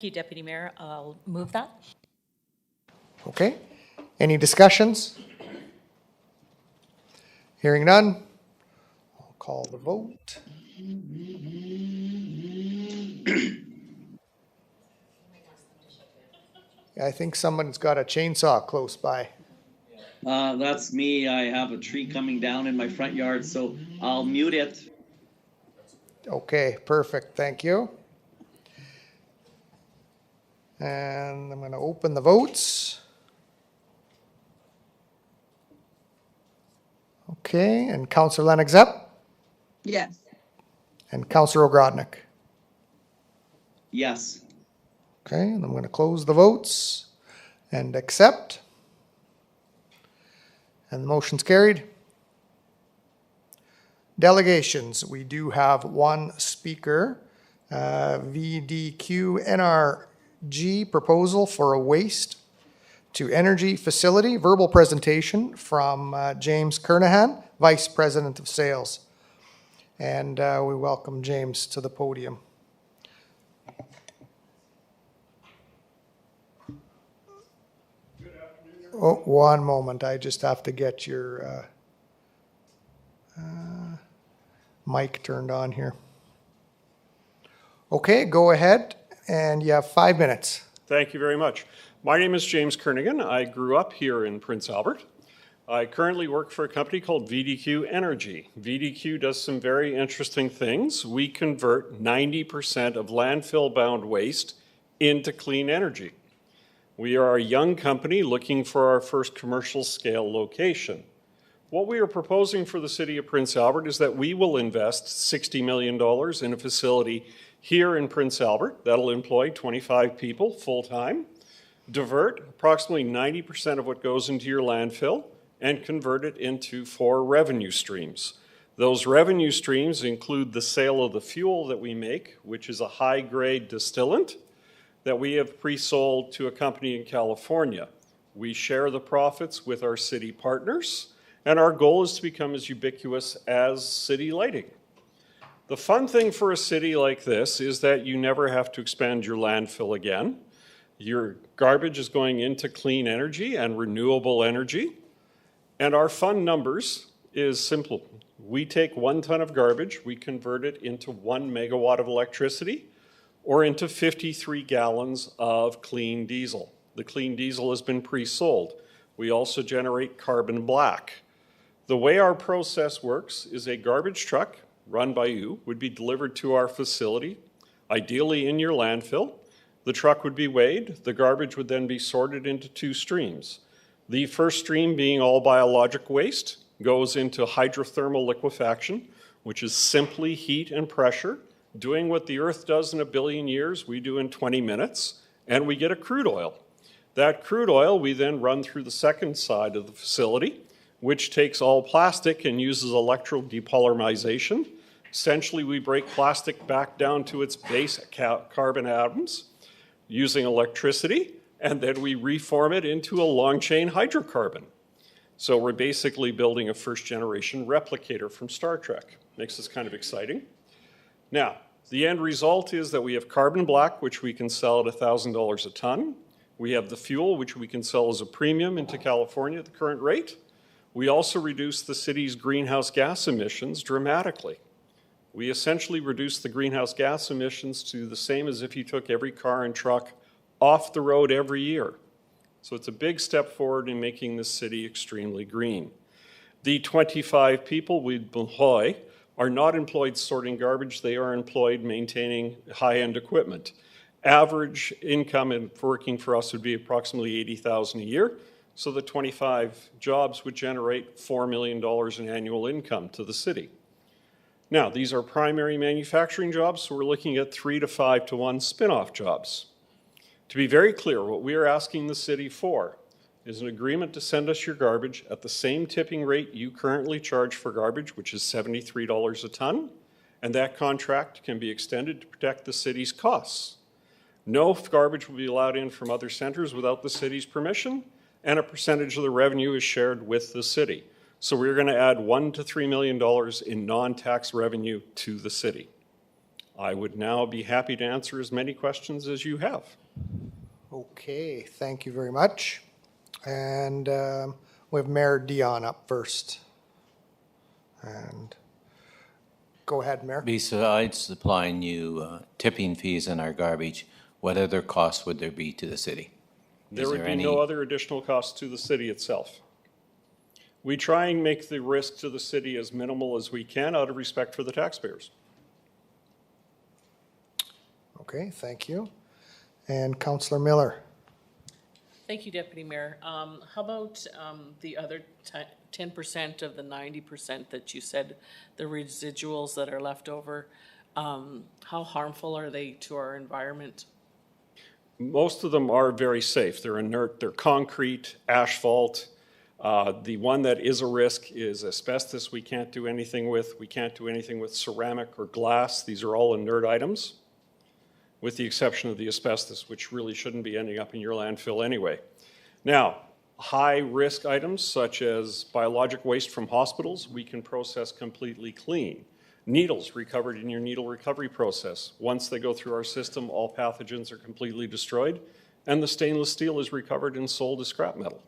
Thank you, Deputy Mayor. I'll move that. Okay. Any discussions? Hearing none, I'll call the vote. I think someone's got a chainsaw close by. That's me. I have a tree coming down in my front yard, so I'll mute it. Okay, perfect. Thank you. And I'm going to open the votes. Okay, and Councillor Lennox-Zepp Yes. and Councillor Ogrodnik. Yes. Okay, and I'm going to close the votes and accept. And the motion's carried. Delegations, we do have one speaker, VDQ NRG proposal for a waste to energy facility, verbal presentation from James Kernahan, Vice President of Sales. And we welcome James to the podium. Oh, one moment, I just have to get your mic turned on here. Okay, go ahead, and you have 5 minutes. Thank you very much. My name is James Kernigan. I grew up here in Prince Albert. I currently work for a company called VDQ Energy. VDQ does some very interesting things. We convert 90% of landfill-bound waste into clean energy. We are a young company looking for our first commercial scale location. What we are proposing for the City of Prince Albert is that we will invest $60 million in a facility here in Prince Albert that'll employ 25 people full-time, divert approximately 90% of what goes into your landfill, and convert it into 4 revenue streams. Those revenue streams include the sale of the fuel that we make, which is a high-grade distillant that we have pre-sold to a company in California. We share the profits with our city partners, and our goal is to become as ubiquitous as city lighting. The fun thing for a city like this is that you never have to expand your landfill again. Your garbage is going into clean energy and renewable energy. And our fun numbers is simple. We take 1 ton of garbage, we convert it into 1 megawatt of electricity or into 53 gallons of clean diesel. The clean diesel has been pre-sold. We also generate carbon black. The way our process works is a garbage truck run by you would be delivered to our facility, ideally in your landfill. The truck would be weighed. The garbage would then be sorted into 2 streams. The first stream, being all biologic waste, goes into hydrothermal liquefaction, which is simply heat and pressure, doing what the Earth does in 1 billion years, we do in 20 minutes, and we get a crude oil. That crude oil we then run through the second side of the facility, which takes all plastic and uses electrodepolymerization. Essentially, we break plastic back down to its base carbon atoms using electricity, and then we reform it into a long-chain hydrocarbon. So we're basically building a first-generation replicator from Star Trek. Makes this kind of exciting. Now, the end result is that we have carbon black, which we can sell at $1,000 a ton. We have the fuel, which we can sell as a premium into California at the current rate. We also reduce the city's greenhouse gas emissions dramatically. We essentially reduce the greenhouse gas emissions to the same as if you took every car and truck off the road every year. So it's a big step forward in making this city extremely green. The 25 people we employ are not employed sorting garbage, they are employed maintaining high-end equipment. Average income in working for us would be approximately $80,000 a year, so the 25 jobs would generate $4 million in annual income to the city. Now, these are primary manufacturing jobs, so we're looking at 3 to 5 to 1 spin-off jobs. To be very clear, what we are asking the city for is an agreement to send us your garbage at the same tipping rate you currently charge for garbage, which is $73 a ton, and that contract can be extended to protect the city's costs. No garbage will be allowed in from other centers without the city's permission, and a percentage of the revenue is shared with the city. So we're going to add $1 to $3 million in non-tax revenue to the city. I would now be happy to answer as many questions as you have. Okay, thank you very much. And we have Mayor Dion up first. And go ahead, Mayor. Besides supplying you tipping fees on our garbage, what other costs would there be to the city? There would be no other additional costs to the city itself. We try and make the risk to the city as minimal as we can out of respect for the taxpayers. Okay, thank you. And Councillor Miller. Thank you, Deputy Mayor. How about the other 10% of the 90% that you said, the residuals that are left over? How harmful are they to our environment? Most of them are very safe. They're inert, they're concrete, asphalt. The one that is a risk is asbestos we can't do anything with. We can't do anything with ceramic or glass. These are all inert items, with the exception of the asbestos, which really shouldn't be ending up in your landfill anyway. Now, high-risk items such as biologic waste from hospitals, we can process completely clean. Needles recovered in your needle recovery process. Once they go through our system, all pathogens are completely destroyed, and the stainless steel is recovered and sold as scrap metal.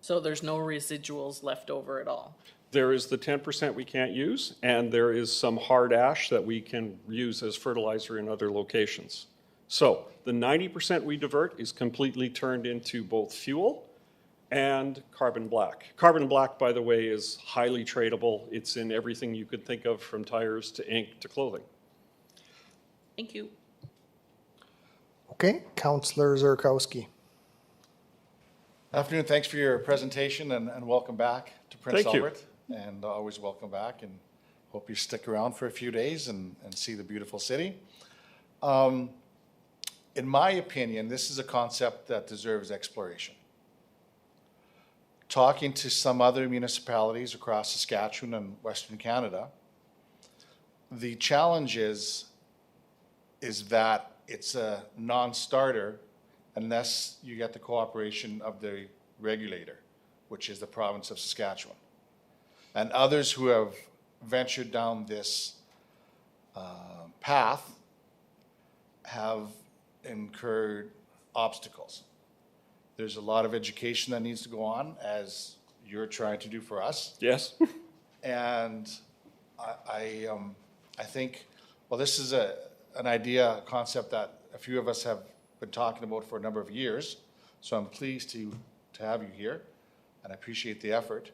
So there's no residuals left over at all? There is the 10% we can't use, and there is some hard ash that we can use as fertilizer in other locations. So the 90% we divert is completely turned into both fuel and carbon black. Carbon black, by the way, is highly tradable. It's in everything you could think of, from tires to ink to clothing. Thank you. Okay, Councillor Zurkowski. Afternoon, thanks for your presentation and welcome back to Prince Thank you. Albert. And always welcome back, and hope you stick around for a few days and see the beautiful city. In my opinion, this is a concept that deserves exploration. Talking to some other municipalities across Saskatchewan and Western Canada, the challenge is that it's a non-starter unless you get the cooperation of the regulator, which is the province of Saskatchewan. And others who have ventured down this path have incurred obstacles. There's a lot of education that needs to go on, as you're trying to do for us. Yes? And I think, well, this is an idea, a concept that a few of us have been talking about for a number of years. So I'm pleased to have you here, and I appreciate the effort.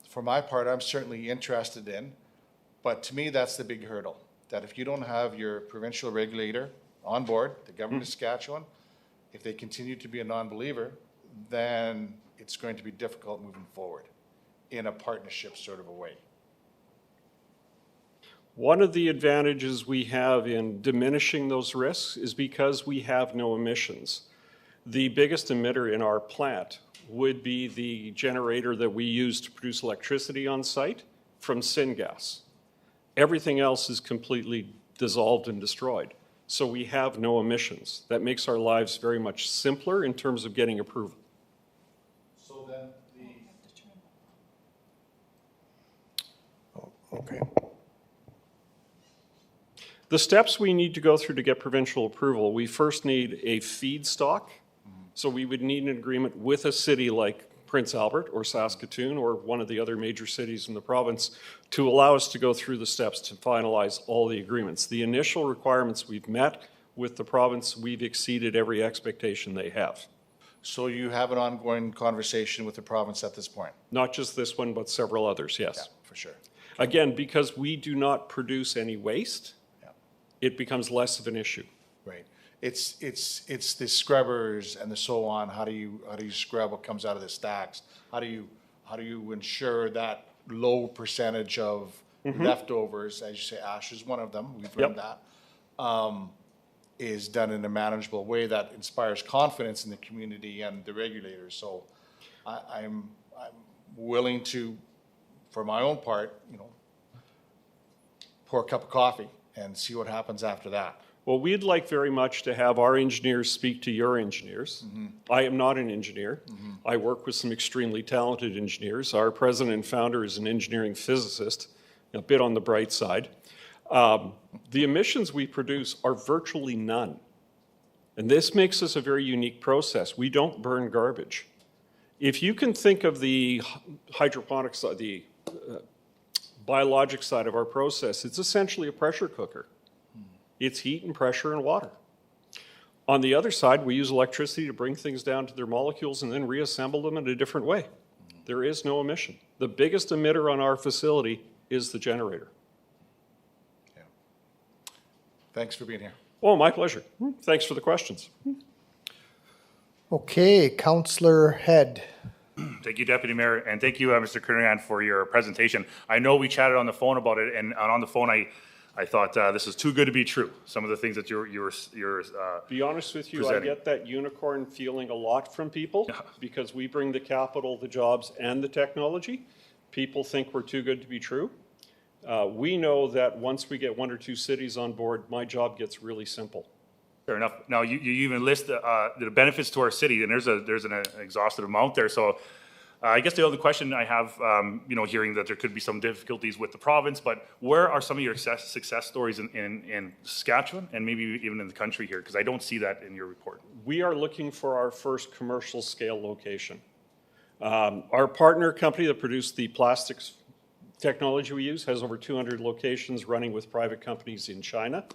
For my part, I'm certainly interested in, but to me, that's the big hurdle, that if you don't have your provincial regulator on board, the government of Saskatchewan, if they continue to be a non-believer, then it's going to be difficult moving forward in a partnership sort of a way. One of the advantages we have in diminishing those risks is because we have no emissions. The biggest emitter in our plant would be the generator that we use to produce electricity on site from syngas. Everything else is completely dissolved and destroyed. So we have no emissions. That makes our lives very much simpler in terms of getting approval. So then Okay. The steps we need to go through to get provincial approval, we first need a feedstock. So we would need an agreement with a city like Prince Albert or Saskatoon or one of the other major cities in the province to allow us to go through the steps to finalize all the agreements. The initial requirements we've met with the province, we've exceeded every expectation they have. So you have an ongoing conversation with the province at this point? Not just this one, but several others, yes. Yeah, for sure. Again, because we do not produce any waste, Yeah. it becomes less of an issue. Right. It's the scrubbers and the so on. How do you scrub what comes out of the stacks? How do you ensure that low percentage of leftovers, as you say, ash is one of them. We've learned that. Is done in a manageable way that inspires confidence in the community and the regulators. So I'm willing to, for my own part, pour a cup of coffee and see what happens after that. Well, we'd like very much to have our engineers speak to your engineers. I am not an engineer. I work with some extremely talented engineers. Our president and founder is an engineering physicist, a bit on the bright side. The emissions we produce are virtually none. And this makes us a very unique process. We don't burn garbage. If you can think of the hydroponics, the biologic side of our process, it's essentially a pressure cooker. It's heat and pressure and water. On the other side, we use electricity to bring things down to their molecules and then reassemble them in a different way. There is no emission. The biggest emitter on our facility is the generator. Yeah. Thanks for being here. Oh, my pleasure. Thanks for the questions. Okay, Councillor Head. Thank you, Deputy Mayor, and thank you, Mr. Kernahan, for your presentation. I know we chatted on the phone about it, and on the phone, I thought this is too good to be true. Some of the things that you're Be honest with you, presenting. I get that unicorn feeling a lot from people because we bring the capital, the jobs, and the technology. People think we're too good to be true. We know that once we get 1 or 2 cities on board, my job gets really simple. Fair enough. Now, you even list the benefits to our city, and there's an exhaustive amount there. So I guess the other question I have, hearing that there could be some difficulties with the province, but where are some of your success stories in Saskatchewan and maybe even in the country here? Because I don't see that in your report. We are looking for our first commercial scale location. Our partner company that produced the plastics technology we use has over 200 locations running with private companies in China.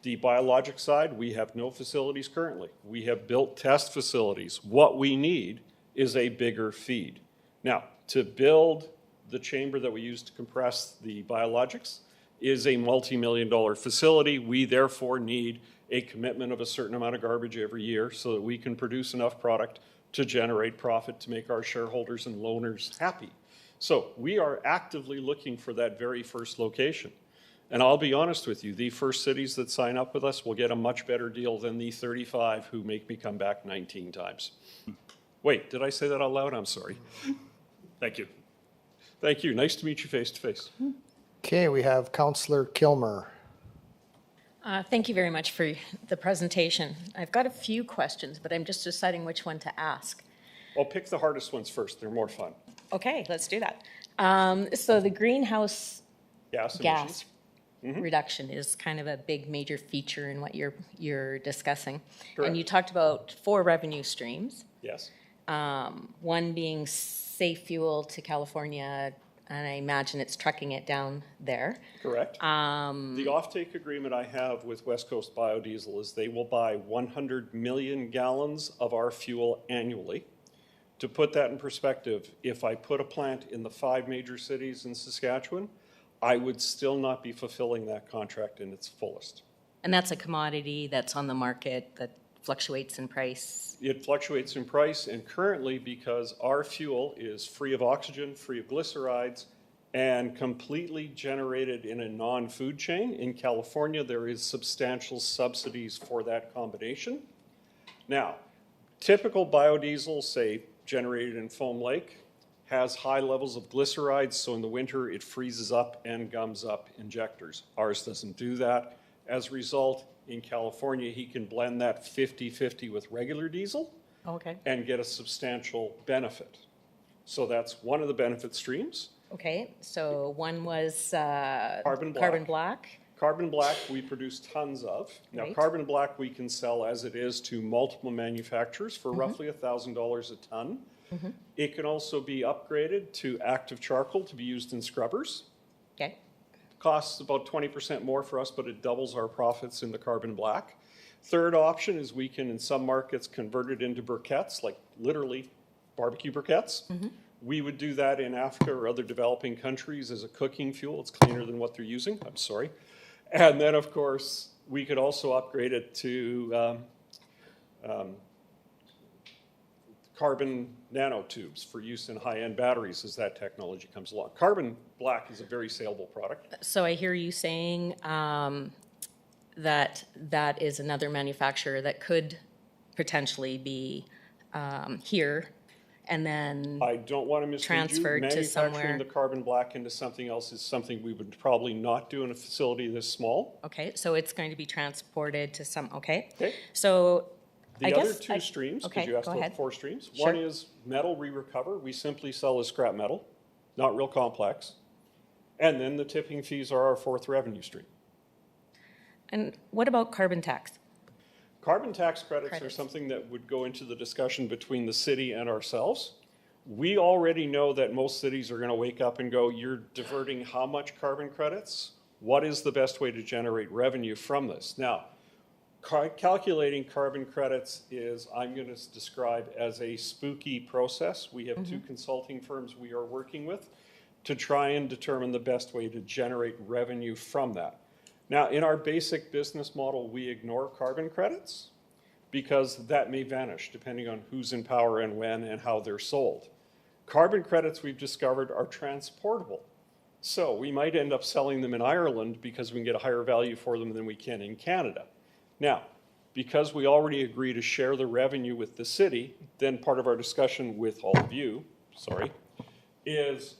The biologic side, we have no facilities currently. We have built test facilities. What we need is a bigger feed. Now, to build the chamber that we use to compress the biologics is a multi-million-dollar facility. We therefore need a commitment of a certain amount of garbage every year so that we can produce enough product to generate profit to make our shareholders and loaners happy. So we are actively looking for that very first location. And I'll be honest with you, the first cities that sign up with us will get a much better deal than the 35 who make me come back 19 times. Wait, did I say that out loud? I'm sorry. Thank you. Thank you. Nice to meet you face to face. Okay, we have Councillor Kilmer. Thank you very much for the presentation. I've got a few questions, but I'm just deciding which one to ask. I'll pick the hardest ones first. They're more fun. Okay, let's do that. So the greenhouse Gas gas emissions. reduction is kind of a big major feature in what you're discussing. Correct. And you talked about 4 revenue streams. Yes. One being safe fuel to California, and I imagine it's trucking it down there. Correct. The offtake agreement I have with West Coast Biodiesel is they will buy 100 million gallons of our fuel annually. To put that in perspective, if I put a plant in the 5 major cities in Saskatchewan, I would still not be fulfilling that contract in its fullest. And that's a commodity that's on the market that fluctuates in price. It fluctuates in price, and currently, because our fuel is free of oxygen, free of glycerides, and completely generated in a non-food chain, in California there is substantial subsidies for that combination. Now, typical biodiesel, say generated in Foam Lake, has high levels of glycerides, so in the winter it freezes up and gums up injectors. Ours doesn't do that. As a result, in California, he can blend that 50-50 with regular diesel Okay. and get a substantial benefit. So that's one of the benefit streams. Okay, so one was Carbon black. Carbon black. Carbon black we produce tons of. Now, Right. carbon black we can sell as it is to multiple manufacturers for roughly $1,000 a ton. It can also be upgraded to active charcoal to be used in scrubbers. Okay. Costs about 20% more for us, but it doubles our profits in the carbon black. Third option is we can, in some markets, convert it into briquettes, like literally barbecue briquettes. We would do that in Africa or other developing countries as a cooking fuel. It's cleaner than what they're using. I'm sorry. And then, of course, we could also upgrade it to carbon nanotubes for use in high-end batteries as that technology comes along. Carbon black is a very saleable product. So I hear you saying that that is another manufacturer that could potentially be here and then I don't want to mislead you. transferred to Manufacturing somewhere. the carbon black into something else is something we would probably not do in a facility this small. Okay, so it's going to be transported to some, okay. Okay. So The I other guess two streams, because okay, you asked go about ahead. the 4 streams. Sure. One is metal we recover. We simply sell as scrap metal, not real complex. And then the tipping fees are our fourth revenue stream. And what about carbon tax? Carbon tax credits are Credits. something that would go into the discussion between the city and ourselves. We already know that most cities are going to wake up and go, you're diverting how much carbon credits? What is the best way to generate revenue from this? Now, calculating carbon credits is, I'm going to describe as a spooky process. We have two consulting firms we are working with to try and determine the best way to generate revenue from that. Now, in our basic business model, we ignore carbon credits because that may vanish depending on who's in power and when and how they're sold. Carbon credits, we've discovered, are transportable. So we might end up selling them in Ireland because we can get a higher value for them than we can in Canada. Now, because we already agree to share the revenue with the city, then part of our discussion with all of you, is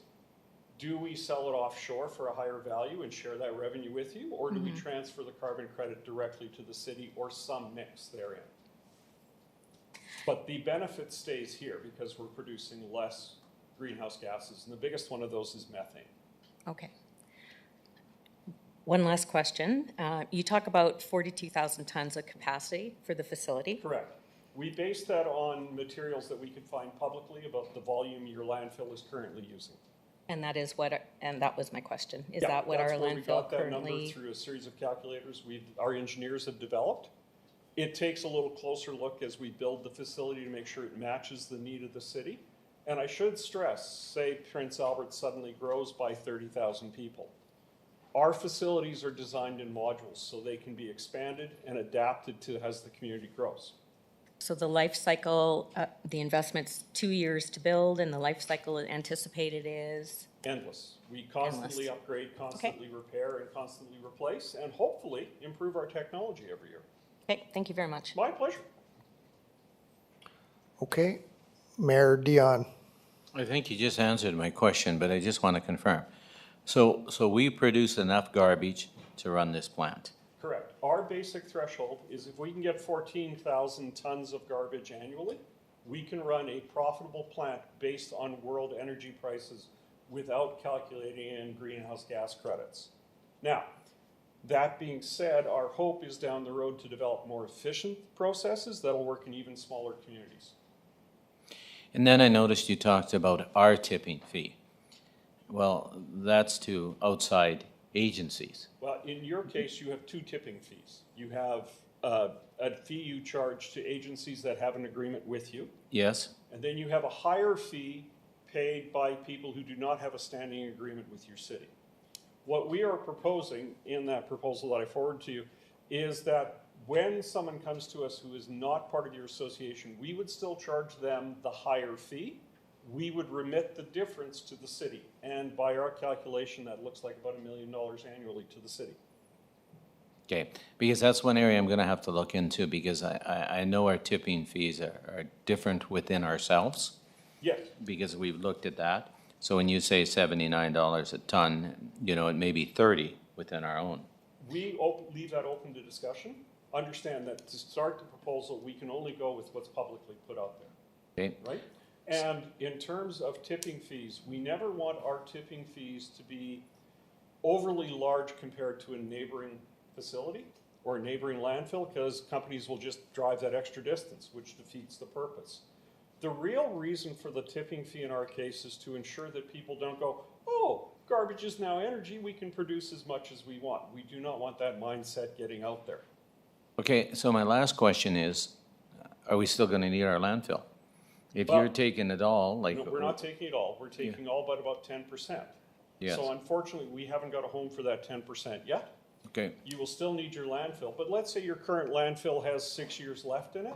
do we sell it offshore for a higher value and share that revenue with you, or do we transfer the carbon credit directly to the city or some mix therein? But the benefit stays here because we're producing less greenhouse gases, and the biggest one of those is methane. Okay. One last question. You talk about 42,000 tons of capacity for the facility. Correct. We base that on materials that we can find publicly about the volume your landfill is currently using. And that is what, and that was my question. Is Yeah, that what our that's where we got landfill that number currently? through a series of calculators our engineers have developed. It takes a little closer look as we build the facility to make sure it matches the need of the city. And I should stress, say Prince Albert suddenly grows by 30,000 people. Our facilities are designed in modules so they can be expanded and adapted to as the community grows. So the life cycle, the investment's 2 years to build, and the life cycle anticipated is? Endless. We constantly upgrade, constantly repair, and constantly replace, and hopefully improve our technology every year. Okay, thank you very much. My pleasure. Okay, Mayor Dion. I think you just answered my question, but I just want to confirm. So we produce enough garbage to run this plant? Correct. Our basic threshold is if we can get 14,000 tons of garbage annually, we can run a profitable plant based on world energy prices without calculating in greenhouse gas credits. Now, that being said, our hope is down the road to develop more efficient processes that'll work in even smaller communities. And then I noticed you talked about our tipping fee. Well, that's to outside agencies. Well, in your case, you have two tipping fees. You have a fee you charge to agencies that have an agreement with you, Yes? and then you have a higher fee paid by people who do not have a standing agreement with your city. What we are proposing in that proposal that I forwarded to you is that when someone comes to us who is not part of your association, we would still charge them the higher fee. We would remit the difference to the city. And by our calculation, that looks like about $1 million annually to the city. Okay, because that's one area I'm going to have to look into because I know our tipping fees are different within ourselves Yes. because we've looked at that. So when you say $79 a ton, you know, it may be 30 within our own. We leave that open to discussion. Understand that to start the proposal, we can only go with what's publicly put out there. Okay? Right? And in terms of tipping fees, we never want our tipping fees to be overly large compared to a neighboring facility or a neighboring landfill because companies will just drive that extra distance, which defeats the purpose. The real reason for the tipping fee in our case is to ensure that people don't go, oh, garbage is now energy, we can produce as much as we want. We do not want that mindset getting out there. Okay, so my last question is, are we still going to need our landfill? If Well, you're taking it all, like... No, we're not taking it all. We're taking all but about 10%. Yes. So unfortunately, we haven't got a home for that 10% yet. Okay, You will still need your landfill. But let's say your current landfill has 6 years left in it.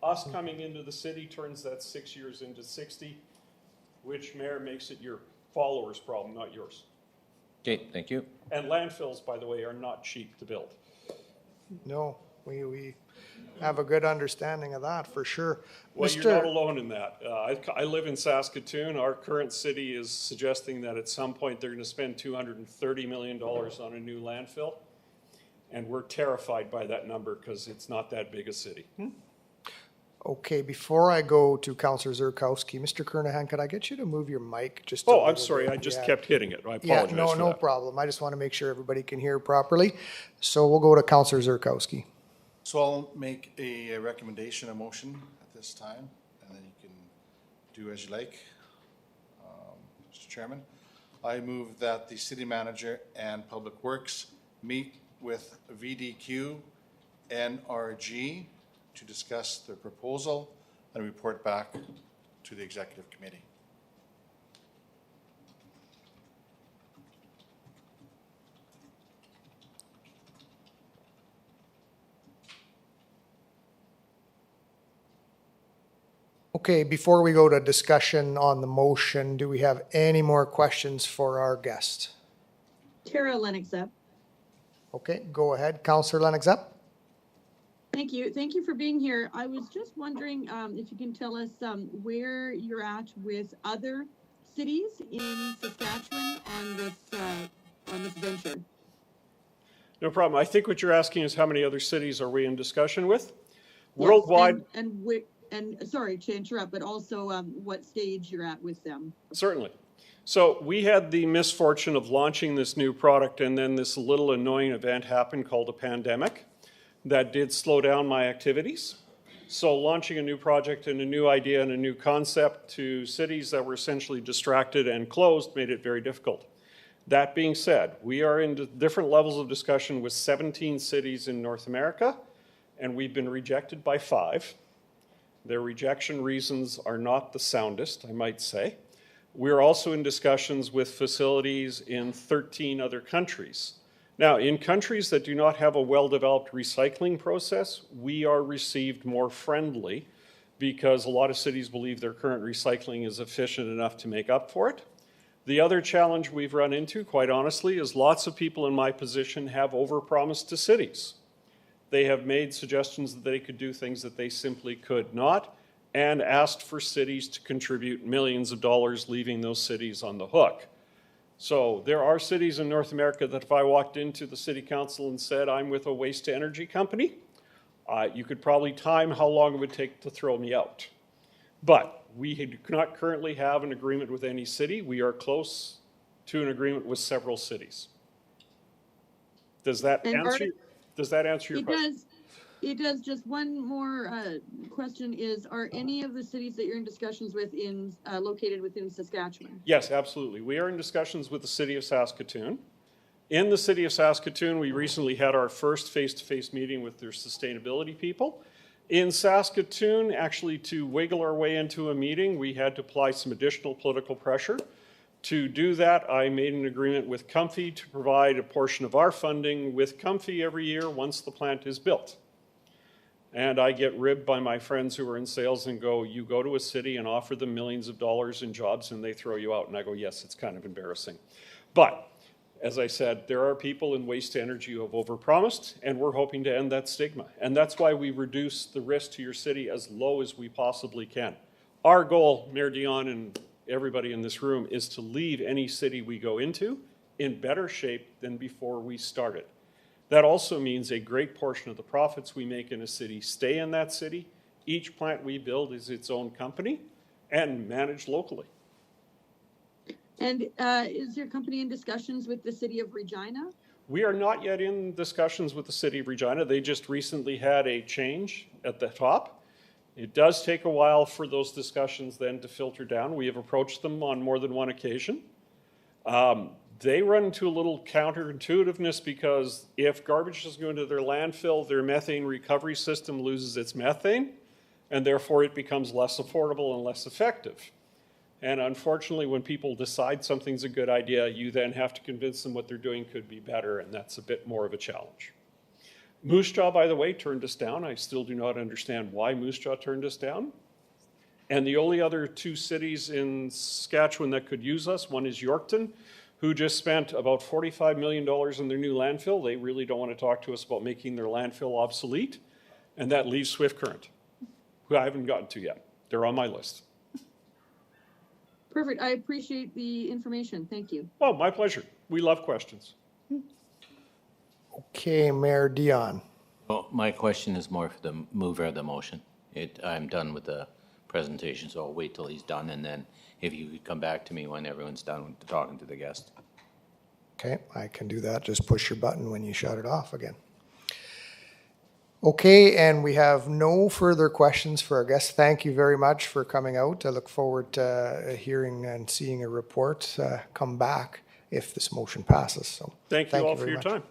Us coming into the city turns that 6 years into 60, which, Mayor, makes it your follower's problem, not yours. okay, thank you. And landfills, by the way, are not cheap to build. No, we have a good understanding of that for sure. Well, you're not alone in that. I live in Saskatoon. Our current city is suggesting that at some point they're going to spend $230 million on a new landfill. And we're terrified by that number because it's not that big a city. Okay, before I go to Councillor Zerkowski, Mr. Kernahan, could I get you to move your mic just a Oh, little I'm sorry, bit? I just Yeah. kept hitting it. I Yeah, apologize no, for no that. problem. I just want to make sure everybody can hear properly. So we'll go to Councillor Zerkowski. So I'll make a recommendation, a motion at this time, and then you can do as you like. Mr. Chairman, I move that the city manager and Public Works meet with VDQ NRG to discuss their proposal and report back to the executive committee. Okay, before we go to discussion on the motion, do we have any more questions for our guest? Tara Lennox up. Okay, go ahead. Councillor Lennox up. Thank you. Thank you for being here. I was just wondering if you can tell us where you're at with other cities in Saskatchewan on this venture. No problem. I think what you're asking is how many other cities are we in discussion with? Yes, Worldwide, and sorry to interrupt, but also what stage you're at with them. certainly. So we had the misfortune of launching this new product, and then this little annoying event happened called a pandemic that did slow down my activities. So launching a new project and a new idea and a new concept to cities that were essentially distracted and closed made it very difficult. That being said, we are in different levels of discussion with 17 cities in North America, and we've been rejected by 5. Their rejection reasons are not the soundest, I might say. We're also in discussions with facilities in 13 other countries. Now, in countries that do not have a well-developed recycling process, we are received more friendly because a lot of cities believe their current recycling is efficient enough to make up for it. The other challenge we've run into, quite honestly, is lots of people in my position have overpromised to cities. They have made suggestions that they could do things that they simply could not, and asked for cities to contribute millions of dollars, leaving those cities on the hook. So there are cities in North America that if I walked into the city council and said, I'm with a waste to energy company, you could probably time how long it would take to throw me out. But we do not currently have an agreement with any city. We are close to an agreement with several cities. Does that answer your question? It does. Just one more question is, are any of the cities that you're in discussions with located within Saskatchewan? Yes, absolutely. We are in discussions with the City of Saskatoon. In the City of Saskatoon, we recently had our first face-to-face meeting with their sustainability people. In Saskatoon, actually to wiggle our way into a meeting, we had to apply some additional political pressure. To do that, I made an agreement with Comfy to provide a portion of our funding with Comfy every year once the plant is built. And I get ribbed by my friends who are in sales and go, you go to a city and offer them millions of dollars in jobs and they throw you out. And I go, yes, it's kind of embarrassing. But as I said, there are people in waste to energy who have overpromised, and we're hoping to end that stigma. And that's why we reduce the risk to your city as low as we possibly can. Our goal, Mayor Dion and everybody in this room, is to leave any city we go into in better shape than before we started. That also means a great portion of the profits we make in a city stay in that city. Each plant we build is its own company and managed locally. And is your company in discussions with the City of Regina? We are not yet in discussions with the City of Regina. They just recently had a change at the top. It does take a while for those discussions then to filter down. We have approached them on more than one occasion. They run into a little counterintuitiveness because if garbage is going to their landfill, their methane recovery system loses its methane, and therefore it becomes less affordable and less effective. And unfortunately, when people decide something's a good idea, you then have to convince them what they're doing could be better, and that's a bit more of a challenge. Moose Jaw, by the way, turned us down. I still do not understand why Moose Jaw turned us down. And the only other 2 cities in Saskatchewan that could use us, one is Yorkton, who just spent about $45 million in their new landfill. They really don't want to talk to us about making their landfill obsolete. And that leaves Swift Current, who I haven't gotten to yet. They're on my list. Perfect. I appreciate the information. Thank you. Oh, my pleasure. We love questions. Okay, Mayor Dion. Well, my question is more for the mover of the motion. I'm done with the presentation, so I'll wait till he's done, and then if you could come back to me when everyone's done with talking to the guest. Okay, I can do that. Just push your button when you shut it off again. Okay, and we have no further questions for our guests. Thank you very much for coming out. I look forward to hearing and seeing a report come back if this motion passes. So Thank you all for very your much. time.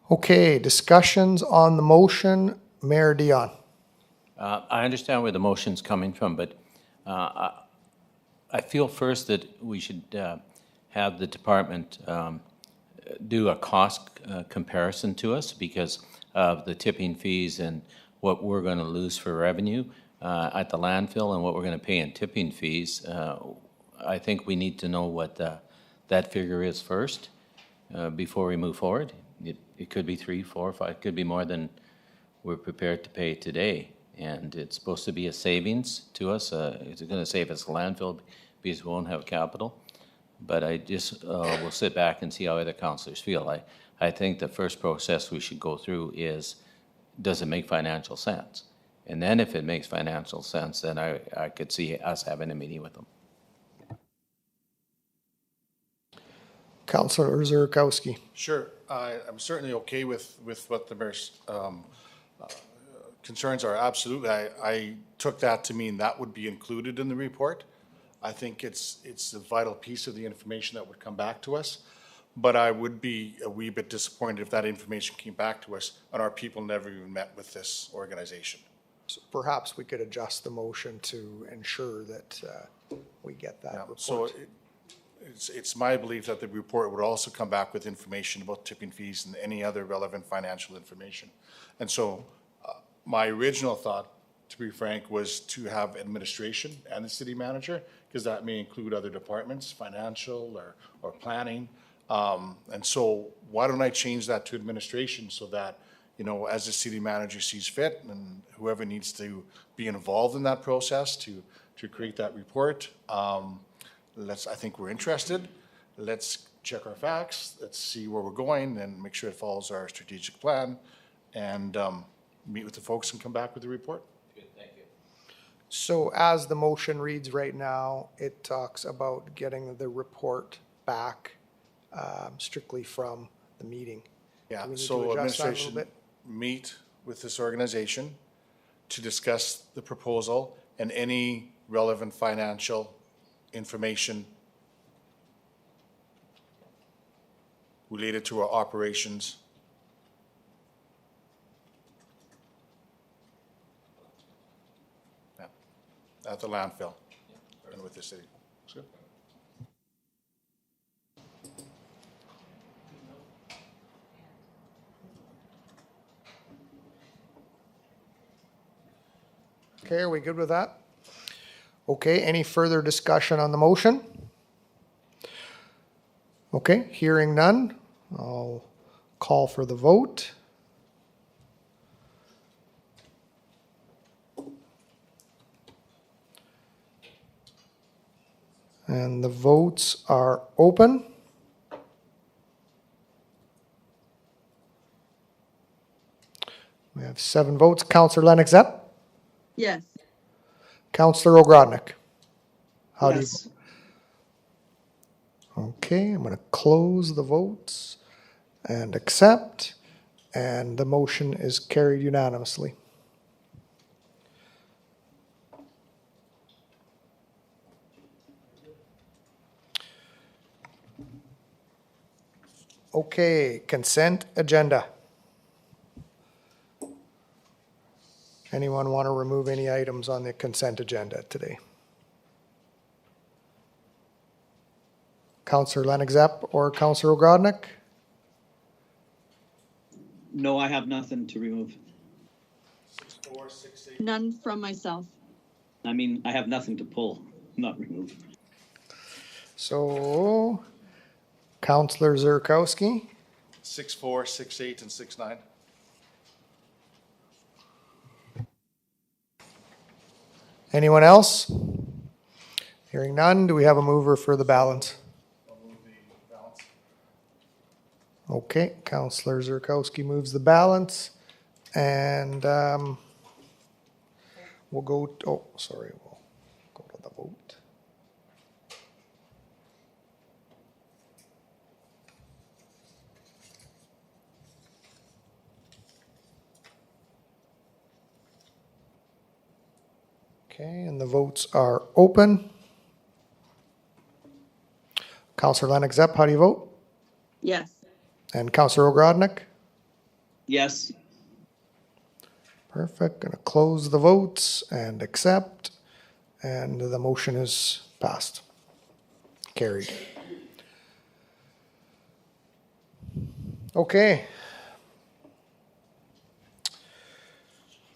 Okay, discussions on the motion. Mayor Dion. I understand where the motion's coming from, but I feel first that we should have the department do a cost comparison to us because of the tipping fees and what we're going to lose for revenue at the landfill and what we're going to pay in tipping fees. I think we need to know what that figure is first before we move forward. It could be 3, 4, 5, it could be more than we're prepared to pay today. And it's supposed to be a savings to us. It's going to save us landfill because we won't have capital. But I just will sit back and see how other councillors feel. I think the first process we should go through is, does it make financial sense? And then if it makes financial sense, then I could see us having a meeting with them. Councillor Zurkowski. Sure, I'm certainly okay with what the mayor's concerns are. Absolutely, I took that to mean that would be included in the report. I think it's a vital piece of the information that would come back to us. But I would be a wee bit disappointed if that information came back to us and our people never even met with this organization. So perhaps we could adjust the motion to ensure that we get that report. So it's my belief that the report would also come back with information about tipping fees and any other relevant financial information. And so my original thought, to be frank, was to have administration and the city manager, because that may include other departments, financial or planning. And so why don't I change that to administration so that, you know, as the city manager sees fit and whoever needs to be involved in that process to create that report, I think we're interested. Let's check our facts. Let's see where we're going and make sure it follows our strategic plan and meet with the folks and come back with the report. Good, thank you. So as the motion reads right now, it talks about getting the report back strictly from the meeting. Yeah, Do we need so to adjust that a little administration bit? meet with this organization to discuss the proposal and any relevant financial information related to our operations. Yeah, at the landfill and with the city. Sure. Okay, are we good with that? Okay, any further discussion on the motion? Okay, hearing none, I'll call for the vote. And the votes are open. We have 7 votes. Councillor Lennox Epp? Yes. Councillor Ogrodnik? How do you? Yes. Okay, I'm going to close the votes and accept, and the motion is carried unanimously. Okay, consent agenda. Anyone want to remove any items on the consent agenda today? Councillor Lennox Epp or Councillor Ogrodnik? No, I have nothing to remove. 4, 6, 8. None from myself. I mean, I have nothing to pull, not remove. So, Councillor Zurkowski? 6, 4, 6, 8, and 6, 9. Anyone else? Hearing none, do we have a mover for the balance? I'll move the balance. Okay, Counselor Zerkowski moves the balance, and we'll go, we'll go to the vote. Okay, and the votes are open. Counselor Lennox-Zepp, how do you vote? Yes. And Counselor Ogrodnik? Yes. Perfect. Going to close the votes and accept, and the motion is passed. Carried. Okay.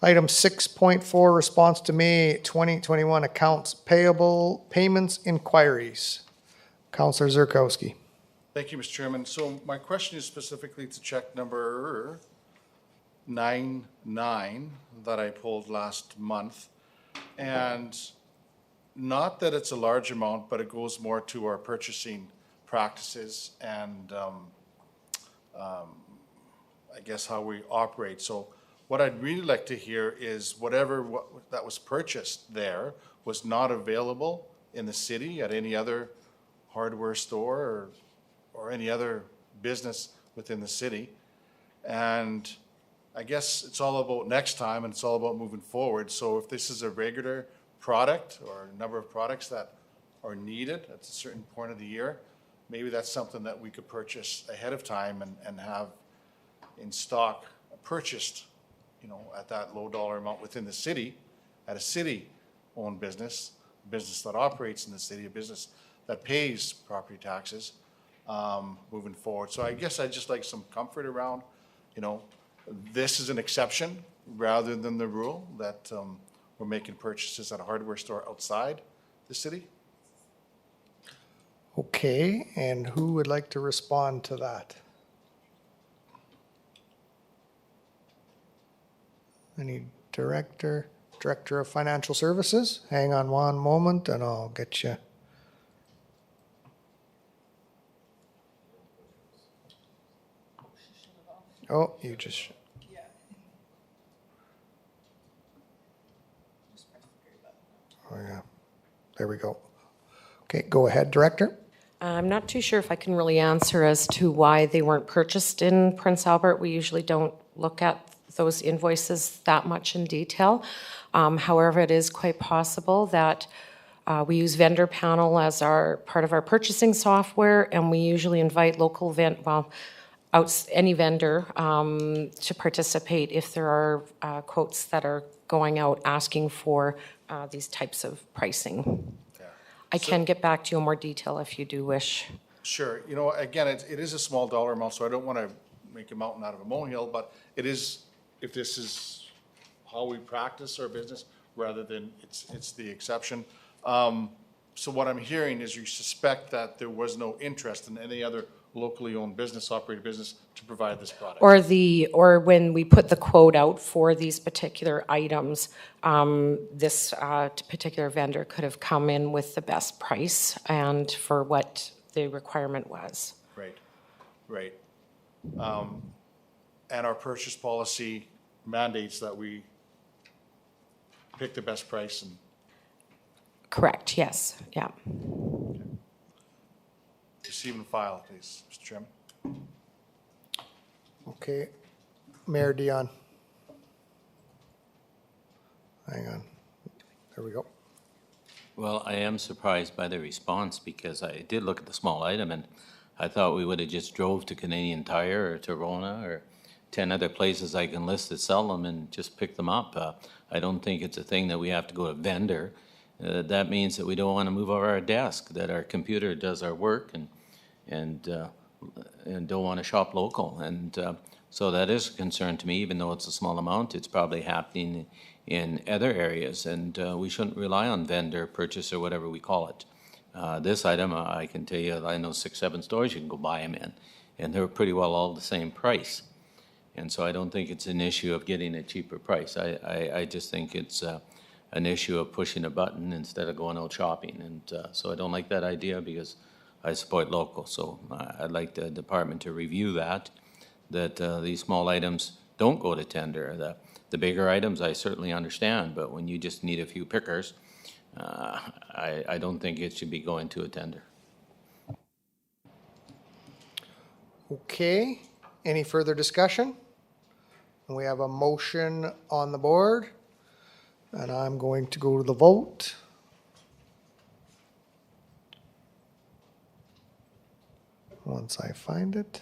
Item 6.4, response to May 2021 accounts payable payments inquiries. Counselor Zerkowski. Thank you, Mr. Chairman. So my question is specifically to check number 99 that I pulled last month. And not that it's a large amount, but it goes more to our purchasing practices and I guess how we operate. So what I'd really like to hear is whatever that was purchased there was not available in the city at any other hardware store or any other business within the city. And I guess it's all about next time and it's all about moving forward. So if this is a regular product or a number of products that are needed at a certain point of the year, maybe that's something that we could purchase ahead of time and have in stock purchased, you know, at that low dollar amount within the city, at a city-owned business, a business that operates in the city, a business that pays property taxes, moving forward. So I guess I'd just like some comfort around, you know, this is an exception rather than the rule that we're making purchases at a hardware store outside the city. Okay, and who would like to respond to that? Any director of financial services? Hang on one moment and I'll get you. Oh, you just. Oh, yeah. There we go. Okay, go ahead, Director. I'm not too sure if I can really answer as to why they weren't purchased in Prince Albert. We usually don't look at those invoices that much in detail. However, it is quite possible that we use vendor panel as part of our purchasing software, and we usually invite local any vendor to participate if there are quotes that are going out asking for these types of pricing. Yeah. I can get back to you in more detail if you do wish. Sure. You know, again, it is a small dollar amount, so I don't want to make a mountain out of a molehill, but it is, if this is how we practice our business rather than it's the exception. So what I'm hearing is you suspect that there was no interest in any other locally owned business, operated business to provide this product. Or when we put the quote out for these particular items, this particular vendor could have come in with the best price and for what the requirement was. Right. And our purchase policy mandates that we pick the best price and. Correct, yes, yeah. Receive and file, please, Mr. Chairman. Okay, Mayor Dion. Hang on. There we go. Well, I am surprised by the response because I did look at the small item and I thought we would have just drove to Canadian Tire or to Rona or 10 other places I can list that sell them and just pick them up. I don't think it's a thing that we have to go to vendor. That means that we don't want to move over our desk, that our computer does our work and don't want to shop local. And so that is a concern to me, even though it's a small amount. It's probably happening in other areas, and we shouldn't rely on vendor purchase or whatever we call it. This item, I can tell you, I know 6, 7 stores you can go buy them in, and they're pretty well all the same price. And so I don't think it's an issue of getting a cheaper price. I just think it's an issue of pushing a button instead of going out shopping. And so I don't like that idea because I support local. So I'd like the department to review that these small items don't go to tender. The bigger items I certainly understand, but when you just need a few pickers, I don't think it should be going to a tender. Okay, any further discussion? We have a motion on the board, and I'm going to go to the vote. Once I find it.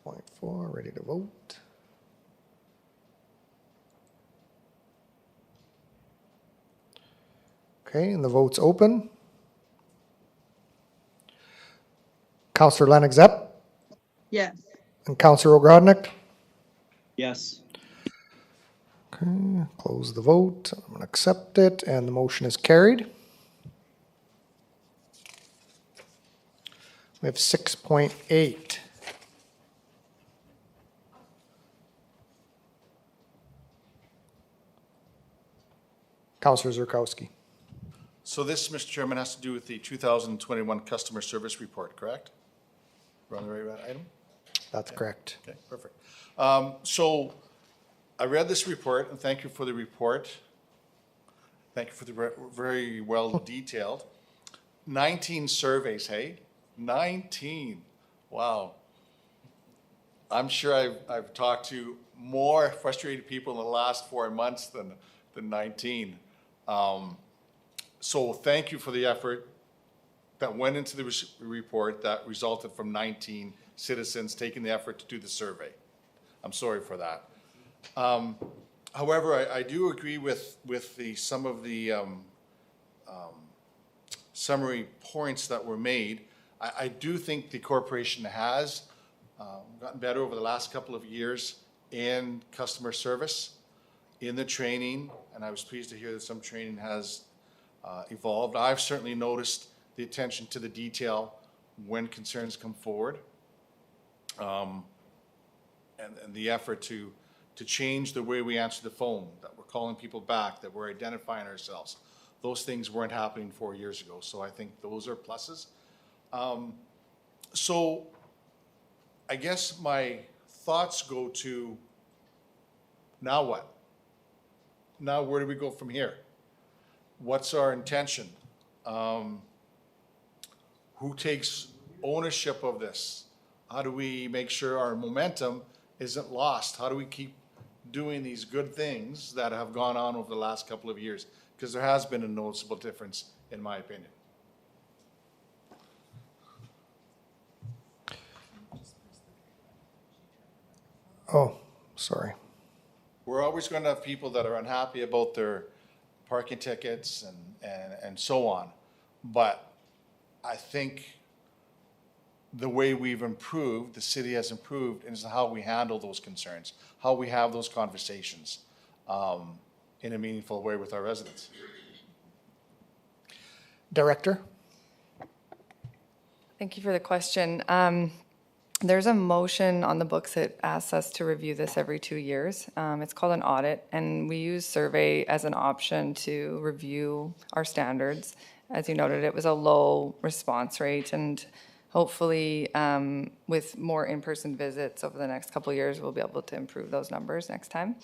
6.4, ready to vote. Okay, and the vote's open. Councillor Lennox-Epp Yes. and Councillor Ogrodnik. Yes. Okay, close the vote. I'm going to accept it, and the motion is carried. We have 6.8. Councillor Zerkowski. So this, Mr. Chairman, has to do with the 2021 customer service report, correct? We're on the right item? That's correct. Okay, perfect. So I read this report, and thank you for the report. Thank you for the very well detailed. 19 surveys, hey? 19. Wow. I'm sure I've talked to more frustrated people in the last 4 months than 19. So thank you for the effort that went into the report that resulted from 19 citizens taking the effort to do the survey. I'm sorry for that. However, I do agree with some of the summary points that were made. I do think the corporation has gotten better over the last couple of years in customer service, in the training, and I was pleased to hear that some training has evolved. I've certainly noticed the attention to the detail when concerns come forward, and the effort to change the way we answer the phone, that we're calling people back, that we're identifying ourselves. Those things weren't happening 4 years ago, so I think those are pluses. So I guess my thoughts go to, now what? Now where do we go from here? What's our intention? Who takes ownership of this? How do we make sure our momentum isn't lost? How do we keep doing these good things that have gone on over the last couple of years? Because there has been a noticeable difference, in my opinion. Oh, sorry. We're always going to have people that are unhappy about their parking tickets and so on. But I think the way we've improved, the city has improved, is how we handle those concerns, how we have those conversations in a meaningful way with our residents. Director? Thank you for the question. There's a motion on the books that asks us to review this every 2 years. It's called an audit, and we use survey as an option to review our standards. As you noted, it was a low response rate, and hopefully with more in-person visits over the next couple of years, we'll be able to improve those numbers next time.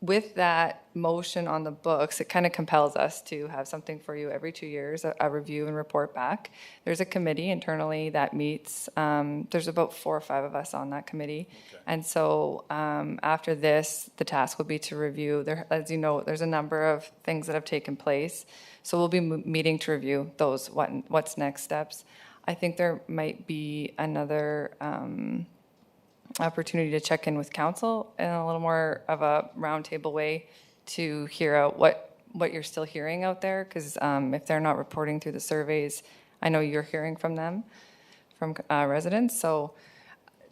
With that motion on the books, it kind of compels us to have something for you every 2 years, a review and report back. There's a committee internally that meets. There's about 4 or 5 of us on that committee. Okay. And so after this, the task will be to review. There, as you know, there's a number of things that have taken place. So we'll be meeting to review those, what's next steps. I think there might be another opportunity to check in with council in a little more of a roundtable way to hear out what you're still hearing out there, because if they're not reporting through the surveys, I know you're hearing from them, from residents. So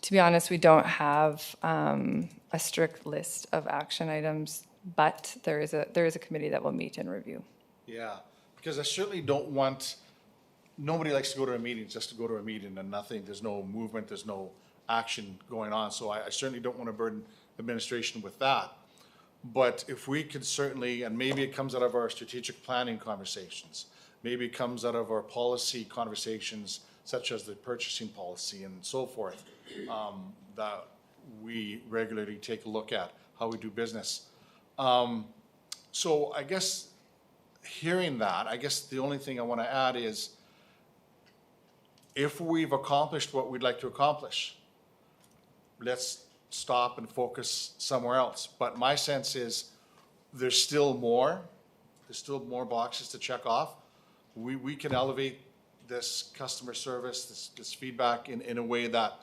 to be honest, we don't have a strict list of action items, but there is a committee that will meet and review. Yeah, because I certainly don't want, nobody likes to go to a meeting just to go to a meeting and nothing, there's no movement, there's no action going on. So I certainly don't want to burden administration with that. But if we could certainly, and maybe it comes out of our strategic planning conversations, maybe it comes out of our policy conversations, such as the purchasing policy and so forth, that we regularly take a look at how we do business. So I guess hearing that, I guess the only thing I want to add is, if we've accomplished what we'd like to accomplish, let's stop and focus somewhere else. But my sense is there's still more boxes to check off. We can elevate this customer service, this feedback in a way that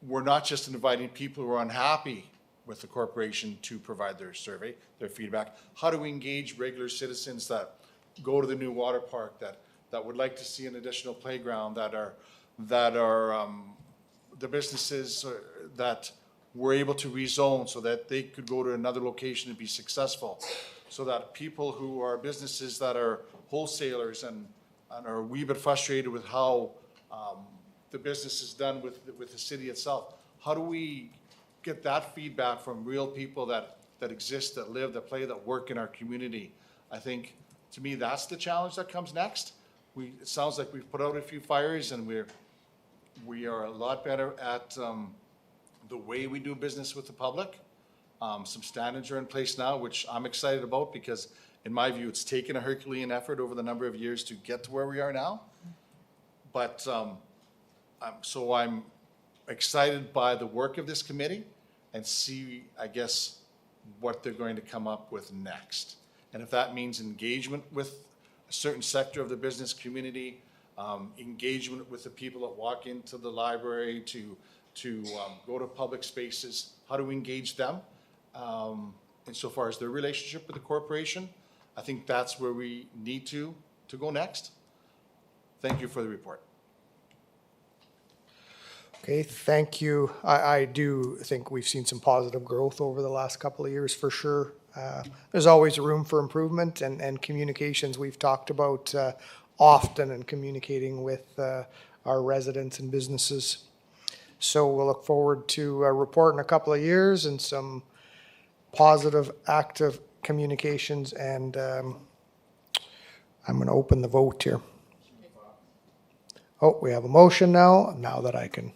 we're not just inviting people who are unhappy with the corporation to provide their survey, their feedback. How do we engage regular citizens that go to the new water park, that would like to see an additional playground, that are the businesses that were able to rezone so that they could go to another location and be successful, so that people who are businesses that are wholesalers and are a wee bit frustrated with how the business is done with the city itself. How do we get that feedback from real people that exist, that live, that play, that work in our community? I think, to me, that's the challenge that comes next. It sounds like we've put out a few fires, and we are a lot better at the way we do business with the public. Some standards are in place now, which I'm excited about, because in my view, it's taken a Herculean effort over the number of years to get to where we are now. But so I'm excited by the work of this committee and see, I guess, what they're going to come up with next. And if that means engagement with a certain sector of the business community, engagement with the people that walk into the library to go to public spaces, how do we engage them insofar as their relationship with the corporation? I think that's where we need to go next. Thank you for the report. Okay, thank you. I do think we've seen some positive growth over the last couple of years, for sure. There's always room for improvement, and communications we've talked about often, and communicating with our residents and businesses. So we'll look forward to a report in a couple of years and some positive, active communications, and I'm going to open the vote here. Oh, we have a motion now that I can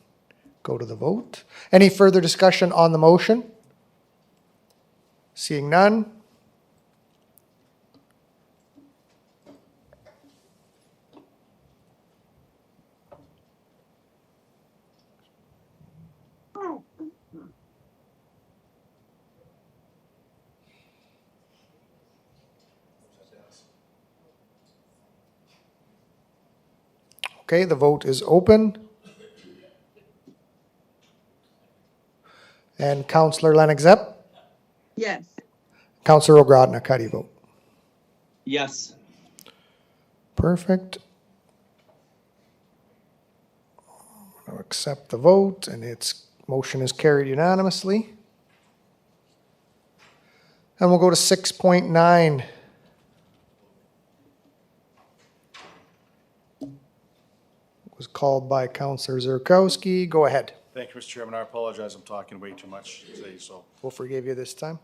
go to the vote. Any further discussion on the motion? Seeing none. Okay, the vote is open. And Councillor Lennox-Zepp? Yes. Councillor Ogrodnik, how do you vote? Yes. Perfect. I'll accept the vote, and its motion is carried unanimously. And we'll go to 6.9. Was called by Councillor Zurkowski. Go ahead. Thank you, Mr. Chairman. I apologize. I'm talking way too much today, so. We'll forgive you this time.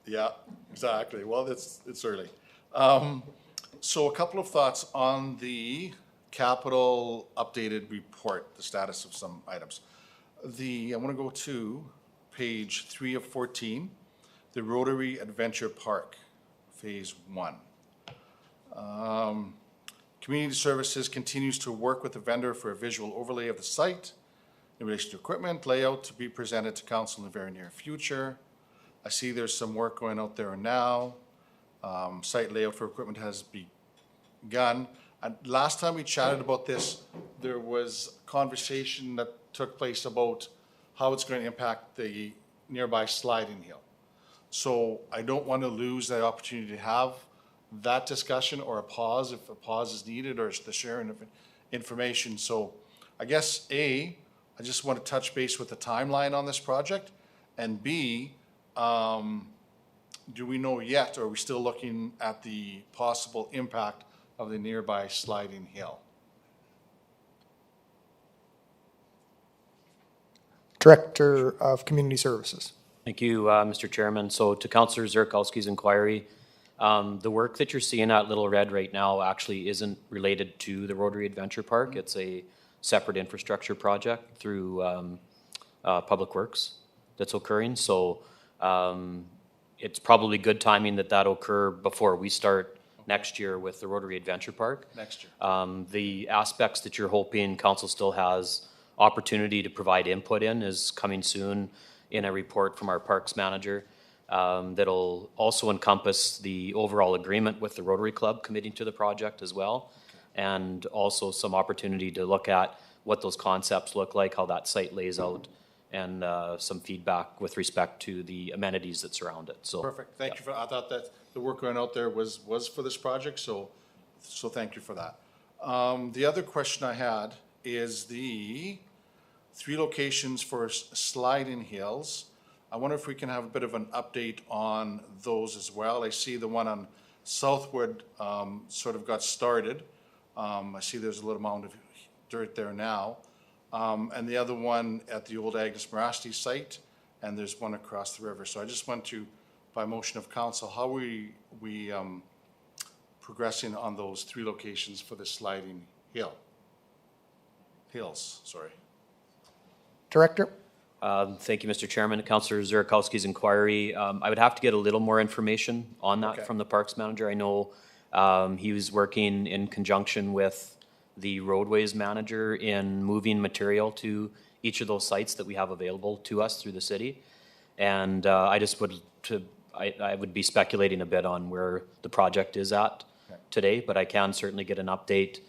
Yeah, exactly. Well, it's early. So a couple of thoughts on the capital updated report, the status of some items. I want to go to page 3 of 14, the Rotary Adventure Park, Phase 1. Community Services continues to work with the vendor for a visual overlay of the site in relation to equipment layout to be presented to council in the very near future. I see there's some work going out there now. Site layout for equipment has begun. And last time we chatted about this, there was conversation that took place about how it's going to impact the nearby sliding hill. So I don't want to lose the opportunity to have that discussion, or a pause if a pause is needed, or the sharing of information. So I guess I just want to touch base with the timeline on this project, and B, do we know yet, or are we still looking at the possible impact of the nearby sliding hill? Director of Community Services. Thank you, Mr. Chairman. So to Councillor Zerkowski's inquiry, the work that you're seeing at Little Red right now actually isn't related to the Rotary Adventure Park. It's a separate infrastructure project through Public Works that's occurring. So it's probably good timing that that'll occur before we start next year with the Rotary Adventure Park. Next year. The aspects that you're hoping council still has opportunity to provide input in is coming soon in a report from our parks manager that'll also encompass the overall agreement with the Rotary Club committing to the project as well, and also some opportunity to look at what those concepts look like, how that site lays out, and some feedback with respect to the amenities that surround it. So Perfect. Thank you for, I thought that the work going out there was for this project, so thank you for that. The other question I had is the 3 locations for sliding hills. I wonder if we can have a bit of an update on those as well. I see the one on Southwood sort of got started. I see there's a little amount of dirt there now. And the other one at the old Agnes Marasti site, and there's one across the river. So I just want to, by motion of council, how are we progressing on those 3 locations for the sliding hills, sorry. Director? Thank you, Mr. Chairman. Councillor Zerkowski's inquiry, I would have to get a little more information on that from the parks manager. I know he was working in conjunction with the roadways manager in moving material to each of those sites that we have available to us through the city. And I just would, I would be speculating a bit on where the project is at today, but I can certainly get an update.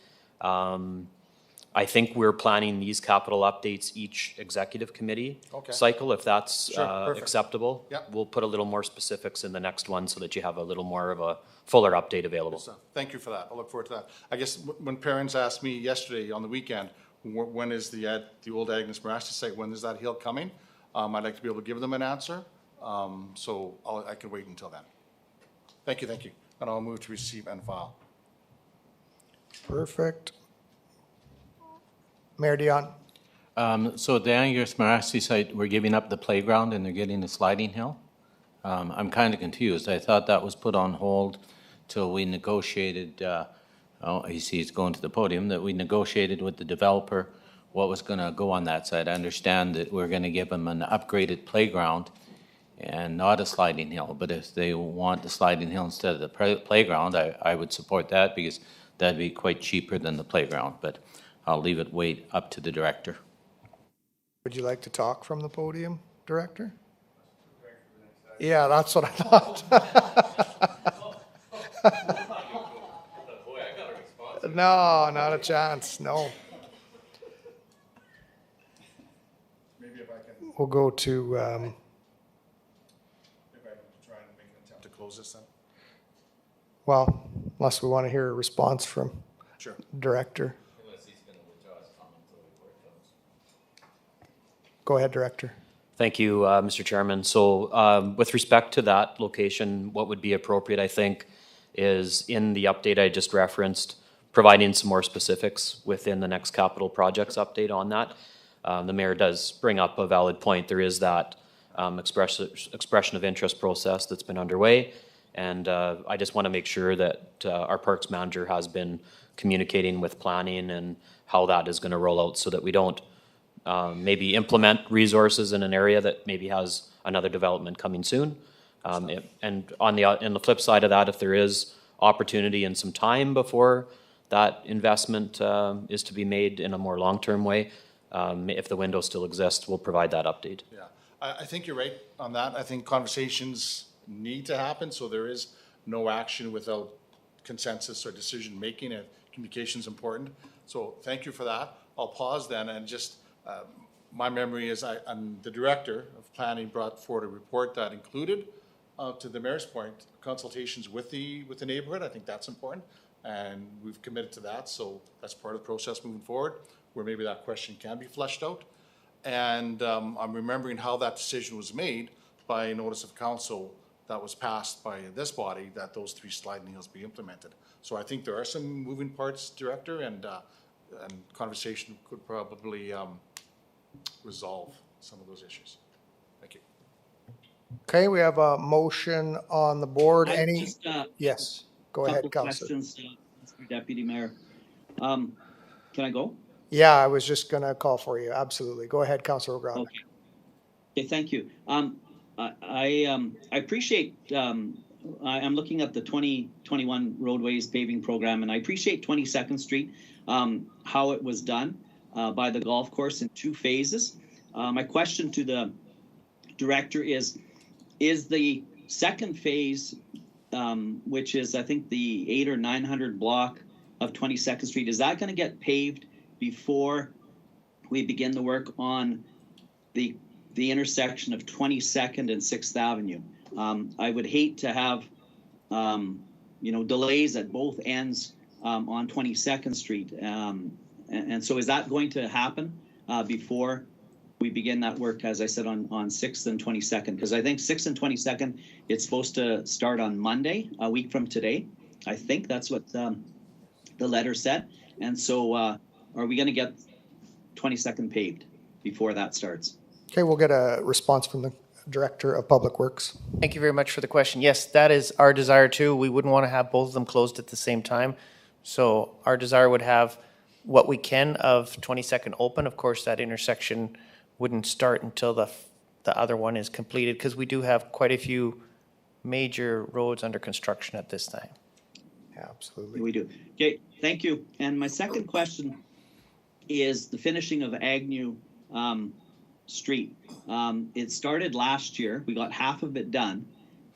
I think we're planning these capital updates each executive committee cycle, if that's acceptable. Yep. We'll put a little more specifics in the next one so that you have a little more of a fuller update available. Thank you for that. I look forward to that. I guess when parents asked me yesterday on the weekend, when is the old Agnes Marasti site, when is that hill coming? I'd like to be able to give them an answer. So I can wait until then. Thank you. And I'll move to receive and file. Perfect. Mayor Dion. So the Agnes Marasti site, we're giving up the playground and they're getting a sliding hill? I'm kind of confused. I thought that was put on hold till we negotiated, you see he's going to the podium, that we negotiated with the developer what was going to go on that site. I understand that we're going to give them an upgraded playground and not a sliding hill, but if they want the sliding hill instead of the playground, I would support that because that'd be quite cheaper than the playground, but I'll leave it up to the director. Would you like to talk from the podium, Director? Yeah, that's what I thought. No, not a chance, no. Maybe if I can. We'll go to, If I can try and make an attempt to close this then. well, unless we want to hear a response from Sure. Director. Go ahead, Director. Thank you, Mr. Chairman. So with respect to that location, what would be appropriate, I think, is in the update I just referenced, providing some more specifics within the next capital projects update on that. The mayor does bring up a valid point. There is that expression of interest process that's been underway. And I just want to make sure that our parks manager has been communicating with planning and how that is going to roll out so that we don't maybe implement resources in an area that maybe has another development coming soon. And on the flip side of that, if there is opportunity and some time before that investment is to be made in a more long-term way, if the window still exists, we'll provide that update. Yeah, I think you're right on that. I think conversations need to happen, so there is no action without consensus or decision-making, and communication is important. So thank you for that. I'll pause then and just, my memory is I'm the director of planning brought forward a report that included, to the mayor's point, consultations with the neighborhood. I think that's important, and we've committed to that, so that's part of the process moving forward, where maybe that question can be fleshed out. And I'm remembering how that decision was made by a notice of council that was passed by this body, that those 3 sliding hills be implemented. So I think there are some moving parts, Director, and conversation could probably resolve some of those issues. Thank you. Okay, we have a motion on the board. I Any? just, Yes, go ahead, couple Councillor. questions, Mr. Deputy Mayor. Can I go? Yeah, I was just gonna call for you. Absolutely. Go ahead, Councillor O'Grady. Okay. Okay, thank you. I appreciate, I'm looking at the 2021 roadways paving program, and I appreciate 22nd Street, how it was done by the golf course in 2 phases. My question to the director is the second phase, which is I think the 800 or 900 block of 22nd Street, is that going to get paved before we begin the work on the intersection of 22nd and 6th Avenue? I would hate to have, delays at both ends on 22nd Street. And so is that going to happen before we begin that work, as I said, on 6th and 22nd? Because I think 6th and 22nd, it's supposed to start on Monday, a week from today. I think that's what the letter said. And so are we going to get 22nd paved before that starts? Okay, we'll get a response from the Director of Public Works. Thank you very much for the question. Yes, that is our desire too. We wouldn't want to have both of them closed at the same time. So our desire would have what we can of 22nd open. Of course, that intersection wouldn't start until the other one is completed, because we do have quite a few major roads under construction at this time. Yeah, absolutely. We do. Okay, thank you. And my second question is the finishing of Agnew Street. It started last year. We got half of it done.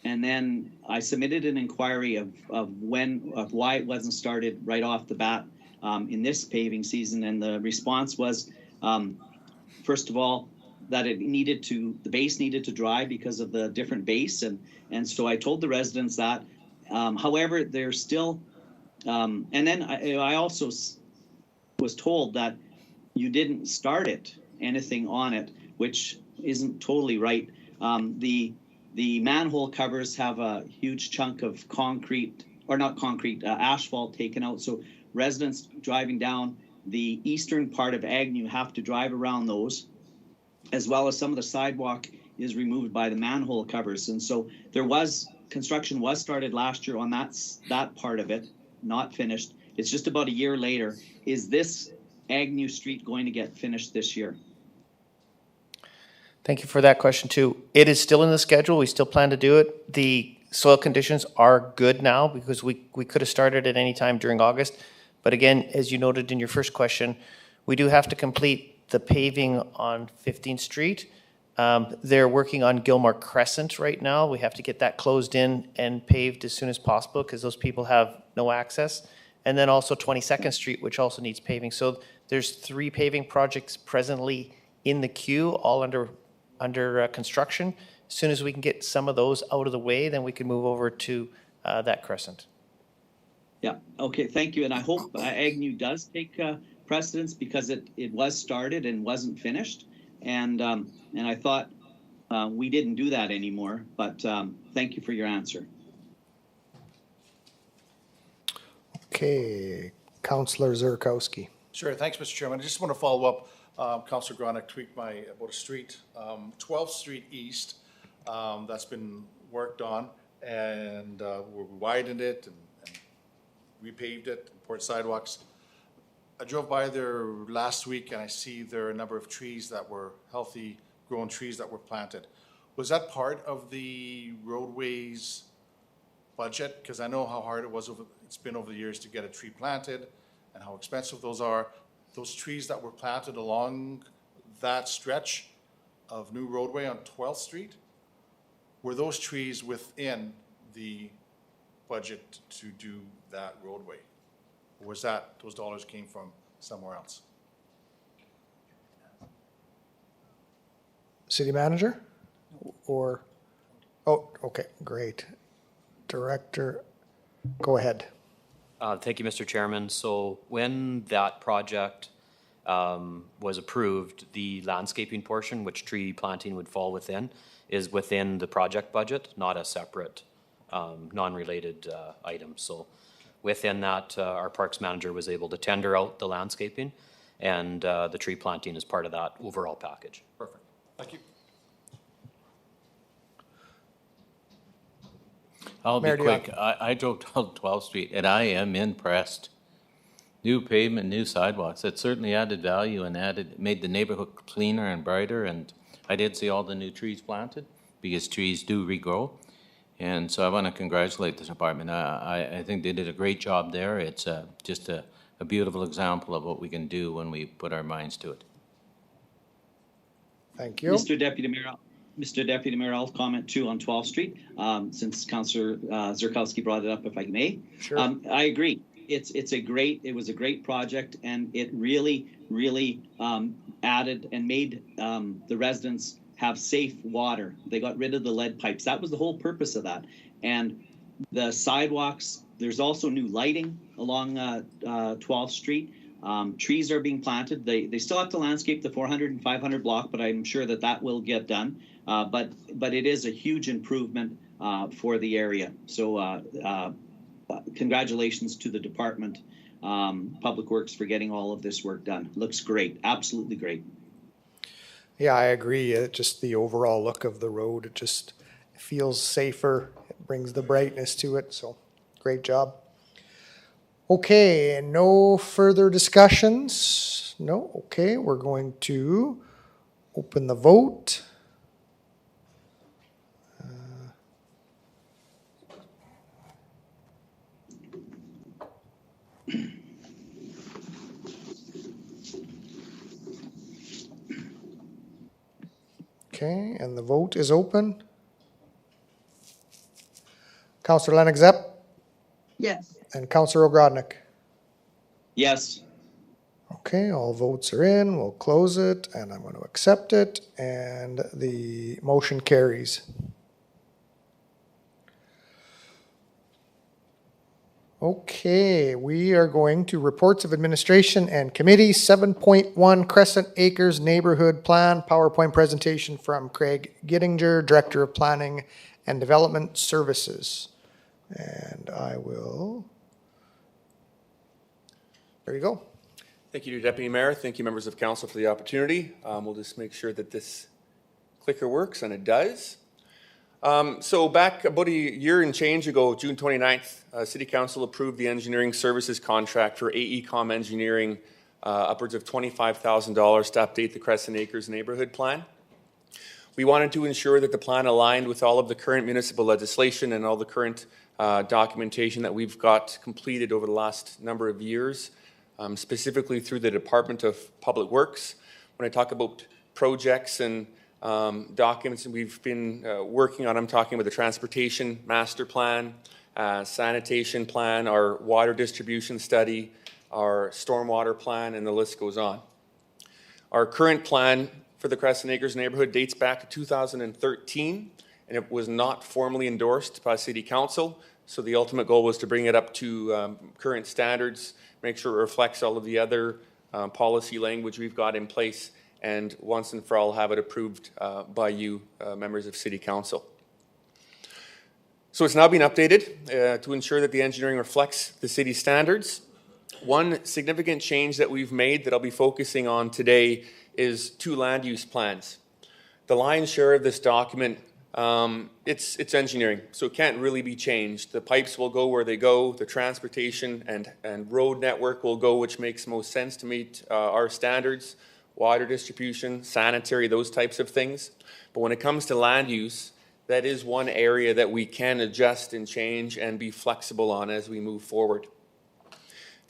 And then I submitted an inquiry of why it wasn't started right off the bat in this paving season. And the response was, first of all, that the base needed to dry because of the different base. And so I told the residents that. However, they're still, and then I also was told that you didn't start anything on it, which isn't totally right. The manhole covers have a huge chunk of asphalt taken out. So residents driving down the eastern part of Agnew have to drive around those, as well as some of the sidewalk is removed by the manhole covers. And so construction was started last year on that part of it, not finished. It's just about a year later. Is this Agnew Street going to get finished this year? Thank you for that question too. It is still in the schedule. We still plan to do it. The soil conditions are good now, because we could have started at any time during August. But again, as you noted in your first question, we do have to complete the paving on 15th Street. They're working on Gilmore Crescent right now. We have to get that closed in and paved as soon as possible, because those people have no access. And then also 22nd Street, which also needs paving. So there's 3 paving projects presently in the queue, all under construction. As soon as we can get some of those out of the way, then we can move over to that Crescent. Yeah, okay, thank you. And I hope Agnew does take precedence, because it was started and wasn't finished. And I thought we didn't do that anymore, but thank you for your answer. Okay, Councillor Zurkowski. Sure, thanks, Mr. Chairman. I just want to follow up. Councillor Gronick tweaked about a street, 12th Street East, that's been worked on, and we widened it and repaved it, poured sidewalks. I drove by there last week, and I see there are a number of trees that were healthy, grown trees that were planted. Was that part of the roadways budget? Because I know how hard it's been over the years to get a tree planted and how expensive those are. Those trees that were planted along that stretch of new roadway on 12th Street, were those trees within the budget to do that roadway? Or was that, those dollars came from somewhere else? City Manager? Or, oh, okay, great. Director, go ahead. Thank you, Mr. Chairman. So when that project was approved, the landscaping portion, which tree planting would fall within, is within the project budget, not a separate non-related item. So within that, our parks manager was able to tender out the landscaping, and the tree planting is part of that overall package. Perfect. Thank you. I'll be Mayor Dion. quick. I drove down 12th Street and I am impressed. New pavement, new sidewalks. It certainly added value and made the neighborhood cleaner and brighter. And I did see all the new trees planted because trees do regrow. And so I want to congratulate the department. I think they did a great job there. It's just a beautiful example of what we can do when we put our minds to it. Thank you. Mr. Deputy Mayor, I'll comment too on 12th Street, since Councillor Zerkowski brought it up, if I may. Sure. I agree. It was a great project, and it really added and made the residents have safe water. They got rid of the lead pipes. That was the whole purpose of that. And the sidewalks, there's also new lighting along 12th Street. Trees are being planted. They still have to landscape the 400 and 500 block, but I'm sure that will get done. But it is a huge improvement for the area. So congratulations to the department, Public Works, for getting all of this work done. Looks great, absolutely great. Yeah, I agree. Just the overall look of the road, it just feels safer. It brings the brightness to it. So great job. Okay, no further discussions? No? Okay, we're going to open the vote. Okay, and the vote is open. Councillor Lennox-Zepp Yes. and Councillor Ogrodnik. Yes. Okay, all votes are in. We'll close it, and I'm going to accept it, and the motion carries. Okay, we are going to reports of administration and committee. 7.1 Crescent Acres Neighborhood Plan, PowerPoint presentation from Craig Giddinger, Director of Planning and Development Services. And I will, there you go. Thank you, Deputy Mayor. Thank you, members of council, for the opportunity. We'll just make sure that this clicker works, and it does. So back about a year and change ago, June 29th, City Council approved the engineering services contract for AECOM Engineering, upwards of $25,000 to update the Crescent Acres Neighborhood Plan. We wanted to ensure that the plan aligned with all of the current municipal legislation and all the current documentation that we've got completed over the last number of years, specifically through the Department of Public Works. When I talk about projects and documents that we've been working on, I'm talking about the transportation master plan, sanitation plan, our water distribution study, our stormwater plan, and the list goes on. Our current plan for the Crescent Acres neighborhood dates back to 2013, and it was not formally endorsed by City Council. So the ultimate goal was to bring it up to current standards, make sure it reflects all of the other policy language we've got in place, and once and for all have it approved by you, members of City Council. So it's now been updated to ensure that the engineering reflects the city standards. One significant change that we've made that I'll be focusing on today is 2 land use plans. The lion's share of this document, it's engineering, so it can't really be changed. The pipes will go where they go, the transportation and road network will go, which makes most sense to meet our standards. Water distribution, sanitary, those types of things. But when it comes to land use, that is one area that we can adjust and change and be flexible on as we move forward.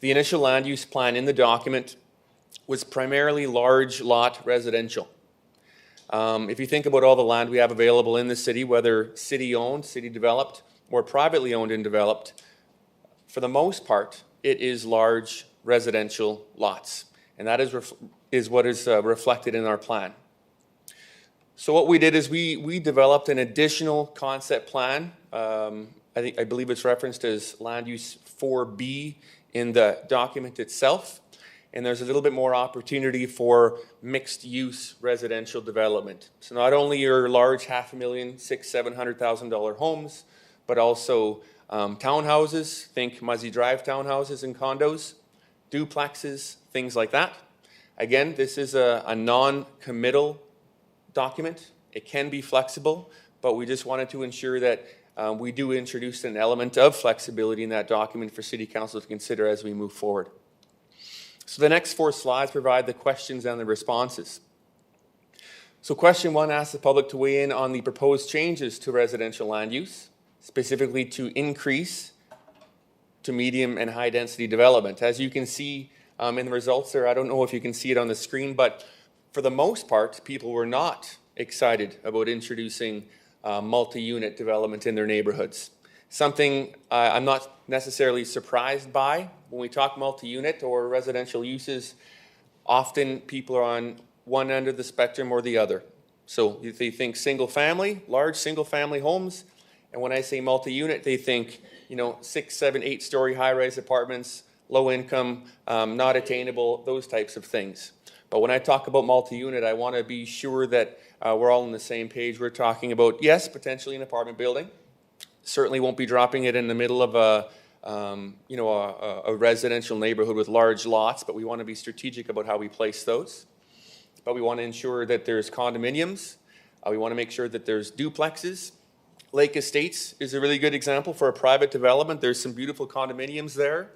The initial land use plan in the document was primarily large lot residential. If you think about all the land we have available in the city, whether city-owned, city-developed, or privately owned and developed, for the most part, it is large residential lots. And that is what is reflected in our plan. So what we did is we developed an additional concept plan. I believe it's referenced as Land Use 4B in the document itself. And there's a little bit more opportunity for mixed-use residential development. So not only your large $500,000, $600,000-$700,000 homes, but also townhouses. Think Muzzy Drive townhouses and condos, duplexes, things like that. Again, this is a non-committal document. It can be flexible, but we just wanted to ensure that we do introduce an element of flexibility in that document for City Council to consider as we move forward. So the next 4 slides provide the questions and the responses. So question 1 asks the public to weigh in on the proposed changes to residential land use, specifically to increase to medium and high density development. As you can see in the results there, I don't know if you can see it on the screen, but for the most part, people were not excited about introducing multi-unit development in their neighborhoods. Something I'm not necessarily surprised by. When we talk multi-unit or residential uses, often people are on one end of the spectrum or the other. So they think single family, large single family homes, and when I say multi-unit, they think 6, 7, 8-story high-rise apartments, low income, not attainable, those types of things. But when I talk about multi-unit, I want to be sure that we're all on the same page. We're talking about, yes, potentially an apartment building. Certainly won't be dropping it in the middle of a residential neighborhood with large lots, but we want to be strategic about how we place those. But we want to ensure that there's condominiums. We want to make sure that there's duplexes. Lake Estates is a really good example for a private development. There's some beautiful condominiums there.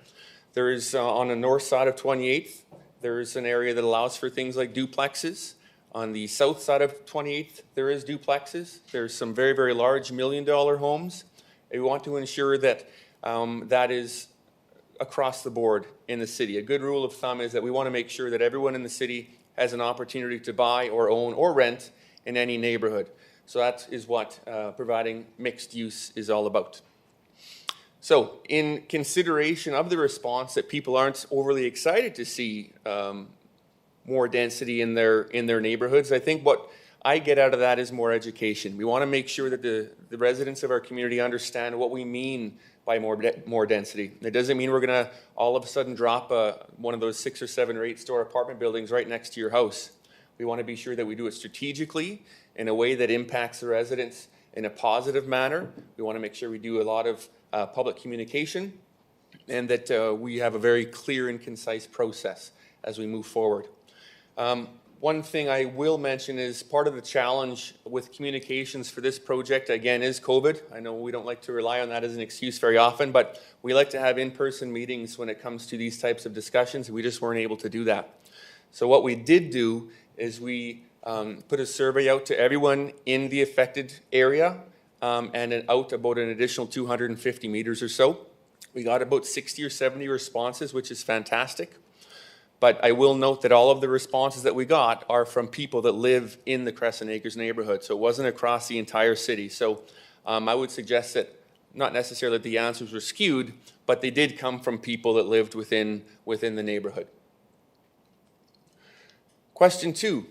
There is on the north side of 28th, there's an area that allows for things like duplexes. On the south side of 28th, there is duplexes. There's some very, very large $1 million homes. We want to ensure that that is across the board in the city. A good rule of thumb is that we want to make sure that everyone in the city has an opportunity to buy or own or rent in any neighborhood. So that is what providing mixed use is all about. So in consideration of the response that people aren't overly excited to see more density in their neighborhoods, I think what I get out of that is more education. We want to make sure that the residents of our community understand what we mean by more density. It doesn't mean we're going to all of a sudden drop one of those 6 or 7 or 8-story apartment buildings right next to your house. We want to be sure that we do it strategically in a way that impacts the residents in a positive manner. We want to make sure we do a lot of public communication and that we have a very clear and concise process as we move forward. One thing I will mention is part of the challenge with communications for this project, again, is COVID. I know we don't like to rely on that as an excuse very often, but we like to have in-person meetings when it comes to these types of discussions. We just weren't able to do that. So what we did do is we put a survey out to everyone in the affected area and out about an additional 250 meters or so. We got about 60 or 70 responses, which is fantastic. But I will note that all of the responses that we got are from people that live in the Crescent Acres neighborhood. So it wasn't across the entire city. So I would suggest that not necessarily that the answers were skewed, but they did come from people that lived within the neighborhood. Question 2.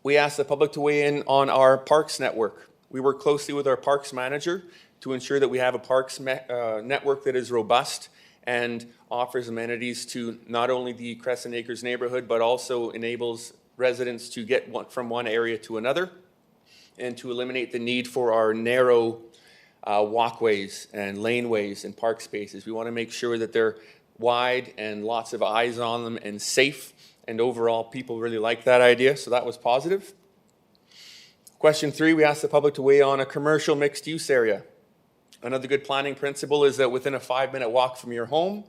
We asked the public to weigh in on our parks network. We work closely with our parks manager to ensure that we have a parks network that is robust and offers amenities to not only the Crescent Acres neighborhood, but also enables residents to get from one area to another and to eliminate the need for our narrow walkways and laneways and park spaces. We want to make sure that they're wide and lots of eyes on them and safe, and overall people really like that idea, so that was positive. Question 3, we asked the public to weigh on a commercial mixed use area. Another good planning principle is that within a 5-minute walk from your home,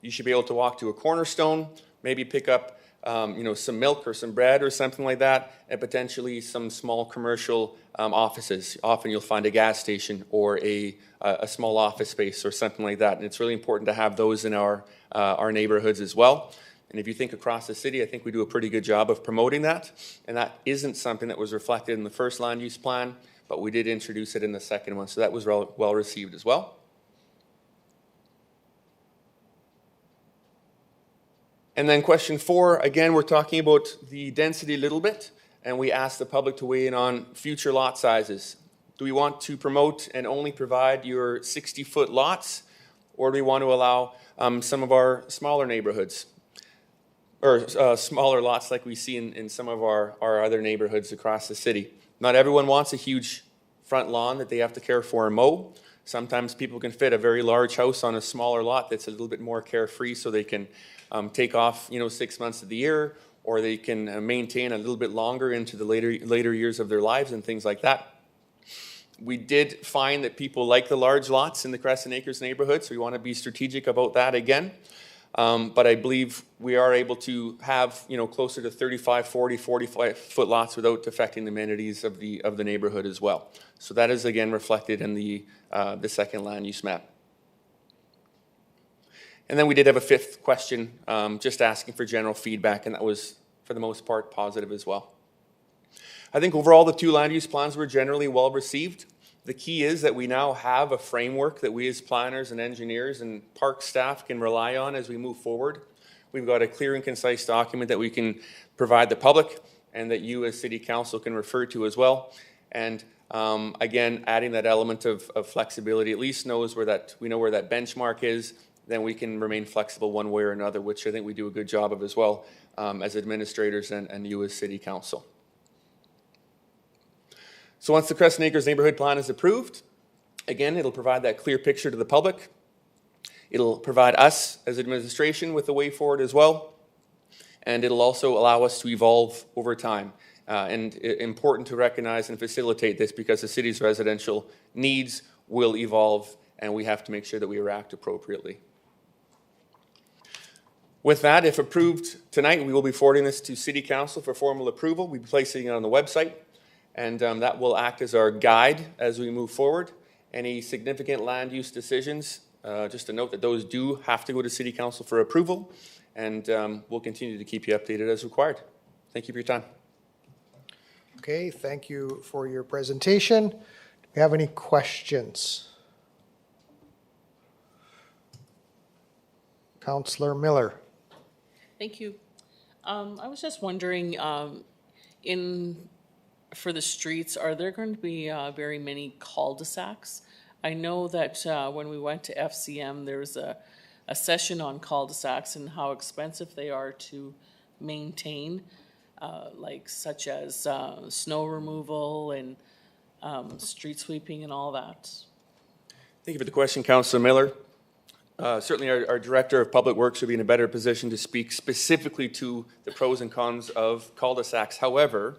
you should be able to walk to a cornerstone, maybe pick up some milk or some bread or something like that, and potentially some small commercial offices. Often you'll find a gas station or a small office space or something like that. And it's really important to have those in our neighborhoods as well. And if you think across the city, I think we do a pretty good job of promoting that. And that isn't something that was reflected in the first land use plan, but we did introduce it in the second one, so that was well received as well. And then question 4, again, we're talking about the density a little bit, and we asked the public to weigh in on future lot sizes. Do we want to promote and only provide your 60-foot lots, or do we want to allow some of our smaller neighborhoods, or smaller lots like we see in some of our other neighborhoods across the city? Not everyone wants a huge front lawn that they have to care for and mow. Sometimes people can fit a very large house on a smaller lot that's a little bit more carefree, so they can take off 6 months of the year, or they can maintain a little bit longer into the later years of their lives and things like that. We did find that people like the large lots in the Crescent Acres neighborhood, so we want to be strategic about that again. But I believe we are able to have, closer to 35, 40, 45-foot lots without affecting the amenities of the neighborhood as well. So that is again reflected in the second land use map. And then we did have a fifth question, just asking for general feedback, and that was for the most part positive as well. I think overall the two land use plans were generally well received. The key is that we now have a framework that we as planners and engineers and park staff can rely on as we move forward. We've got a clear and concise document that we can provide the public and that you as City Council can refer to as well. And again, adding that element of flexibility, at least we know where that benchmark is, then we can remain flexible one way or another, which I think we do a good job of as well as administrators and you as City Council. So once the Crescent Acres neighborhood plan is approved, again, it'll provide that clear picture to the public. It'll provide us as administration with the way forward as well. And it'll also allow us to evolve over time. And important to recognize and facilitate this because the city's residential needs will evolve and we have to make sure that we react appropriately. With that, if approved tonight, we will be forwarding this to City Council for formal approval. We'll be placing it on the website. And that will act as our guide as we move forward. Any significant land use decisions, just to note that those do have to go to City Council for approval, and we'll continue to keep you updated as required. Thank you for your time. Okay, thank you for your presentation. Do we have any questions? Councillor Miller. Thank you. I was just wondering, for the streets, are there going to be very many cul-de-sacs? I know that when we went to FCM, there was a session on cul-de-sacs and how expensive they are to maintain, such as snow removal and street sweeping and all that. Thank you for the question, Councillor Miller. Certainly our Director of Public Works would be in a better position to speak specifically to the pros and cons of cul-de-sacs. However,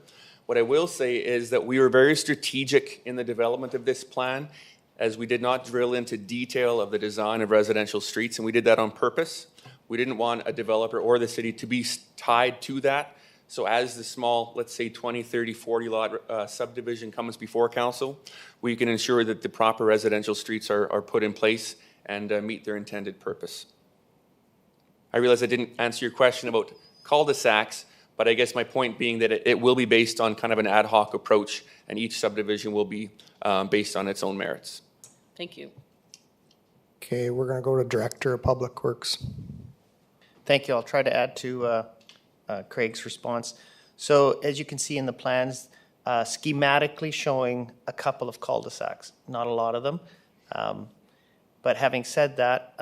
what I will say is that we were very strategic in the development of this plan as we did not drill into detail of the design of residential streets, and we did that on purpose. We didn't want a developer or the city to be tied to that. So as the small, let's say 20, 30, 40 lot subdivision comes before council, we can ensure that the proper residential streets are put in place and meet their intended purpose. I realize I didn't answer your question about cul-de-sacs, but I guess my point being that it will be based on kind of an ad hoc approach, and each subdivision will be based on its own merits. Thank you. Okay, we're going to go to Director of Public Works. Thank you. I'll try to add to Craig's response. So as you can see in the plans, schematically showing a couple of cul-de-sacs, not a lot of them. But having said that,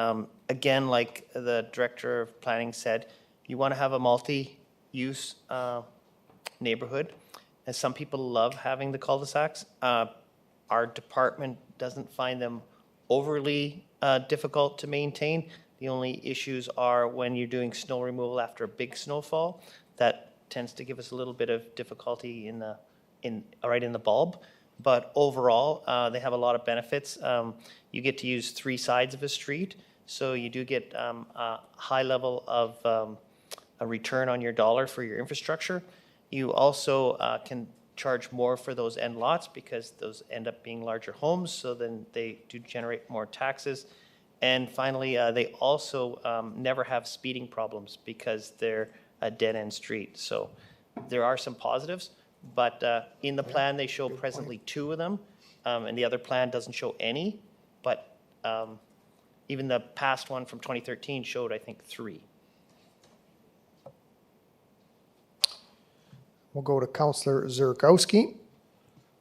again, like the Director of Planning said, you want to have a multi-use neighborhood, and some people love having the cul-de-sacs. Our department doesn't find them overly difficult to maintain. The only issues are when you're doing snow removal after a big snowfall. That tends to give us a little bit of difficulty right in the bulb. But overall, they have a lot of benefits. You get to use 3 sides of a street, so you do get a high level of a return on your dollar for your infrastructure. You also can charge more for those end lots because those end up being larger homes, so then they do generate more taxes. And finally, they also never have speeding problems because they're a dead-end street. So there are some positives, but in the plan they show presently 2 of them, and the other plan doesn't show any, but even the past one from 2013 showed, I think, 3. We'll go to Councillor Zurkowski.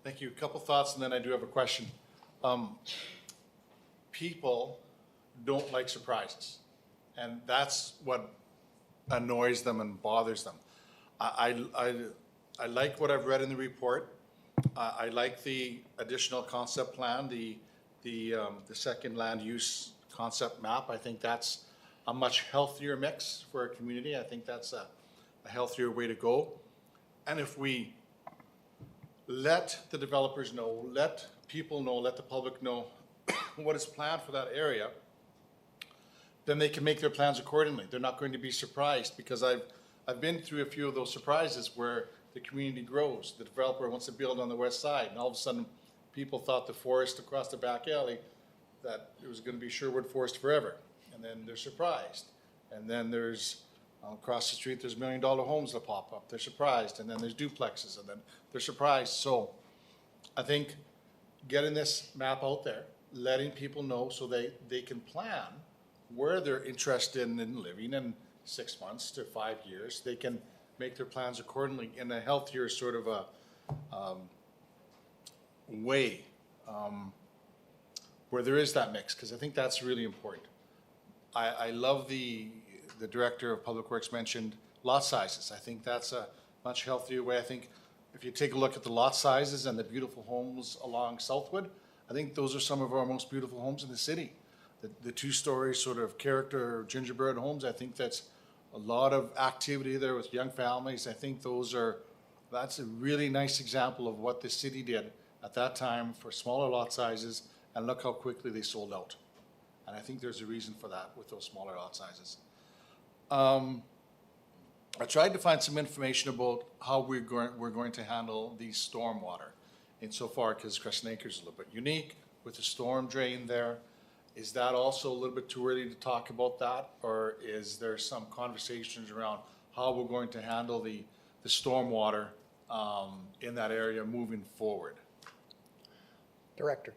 Thank you. A couple thoughts, and then I do have a question. People don't like surprises, and that's what annoys them and bothers them. I like what I've read in the report. I like the additional concept plan, the second land use concept map. I think that's a much healthier mix for a community. I think that's a healthier way to go. And if we let the developers know, let people know, let the public know what is planned for that area, then they can make their plans accordingly. They're not going to be surprised, because I've been through a few of those surprises where the community grows. The developer wants to build on the west side, and all of a sudden, people thought the forest across the back alley, that it was going to be Sherwood Forest forever. And then they're surprised. And then there's, across the street, there's $1 million homes that pop up. They're surprised. And then there's duplexes, and then they're surprised. So I think getting this map out there, letting people know so they can plan where they're interested in living in 6 months to 5 years, they can make their plans accordingly in a healthier sort of a way where there is that mix, because I think that's really important. I love the Director of Public Works mentioned lot sizes. I think that's a much healthier way. I think if you take a look at the lot sizes and the beautiful homes along Southwood, I think those are some of our most beautiful homes in the city. The two-story sort of character gingerbread homes, I think that's a lot of activity there with young families. I think that's a really nice example of what the city did at that time for smaller lot sizes, and look how quickly they sold out. And I think there's a reason for that with those smaller lot sizes. I tried to find some information about how we're going to handle the stormwater insofar, because Crescent Acres is a little bit unique with the storm drain there. Is that also a little bit too early to talk about that, or is there some conversations around how we're going to handle the stormwater in that area moving forward? Director.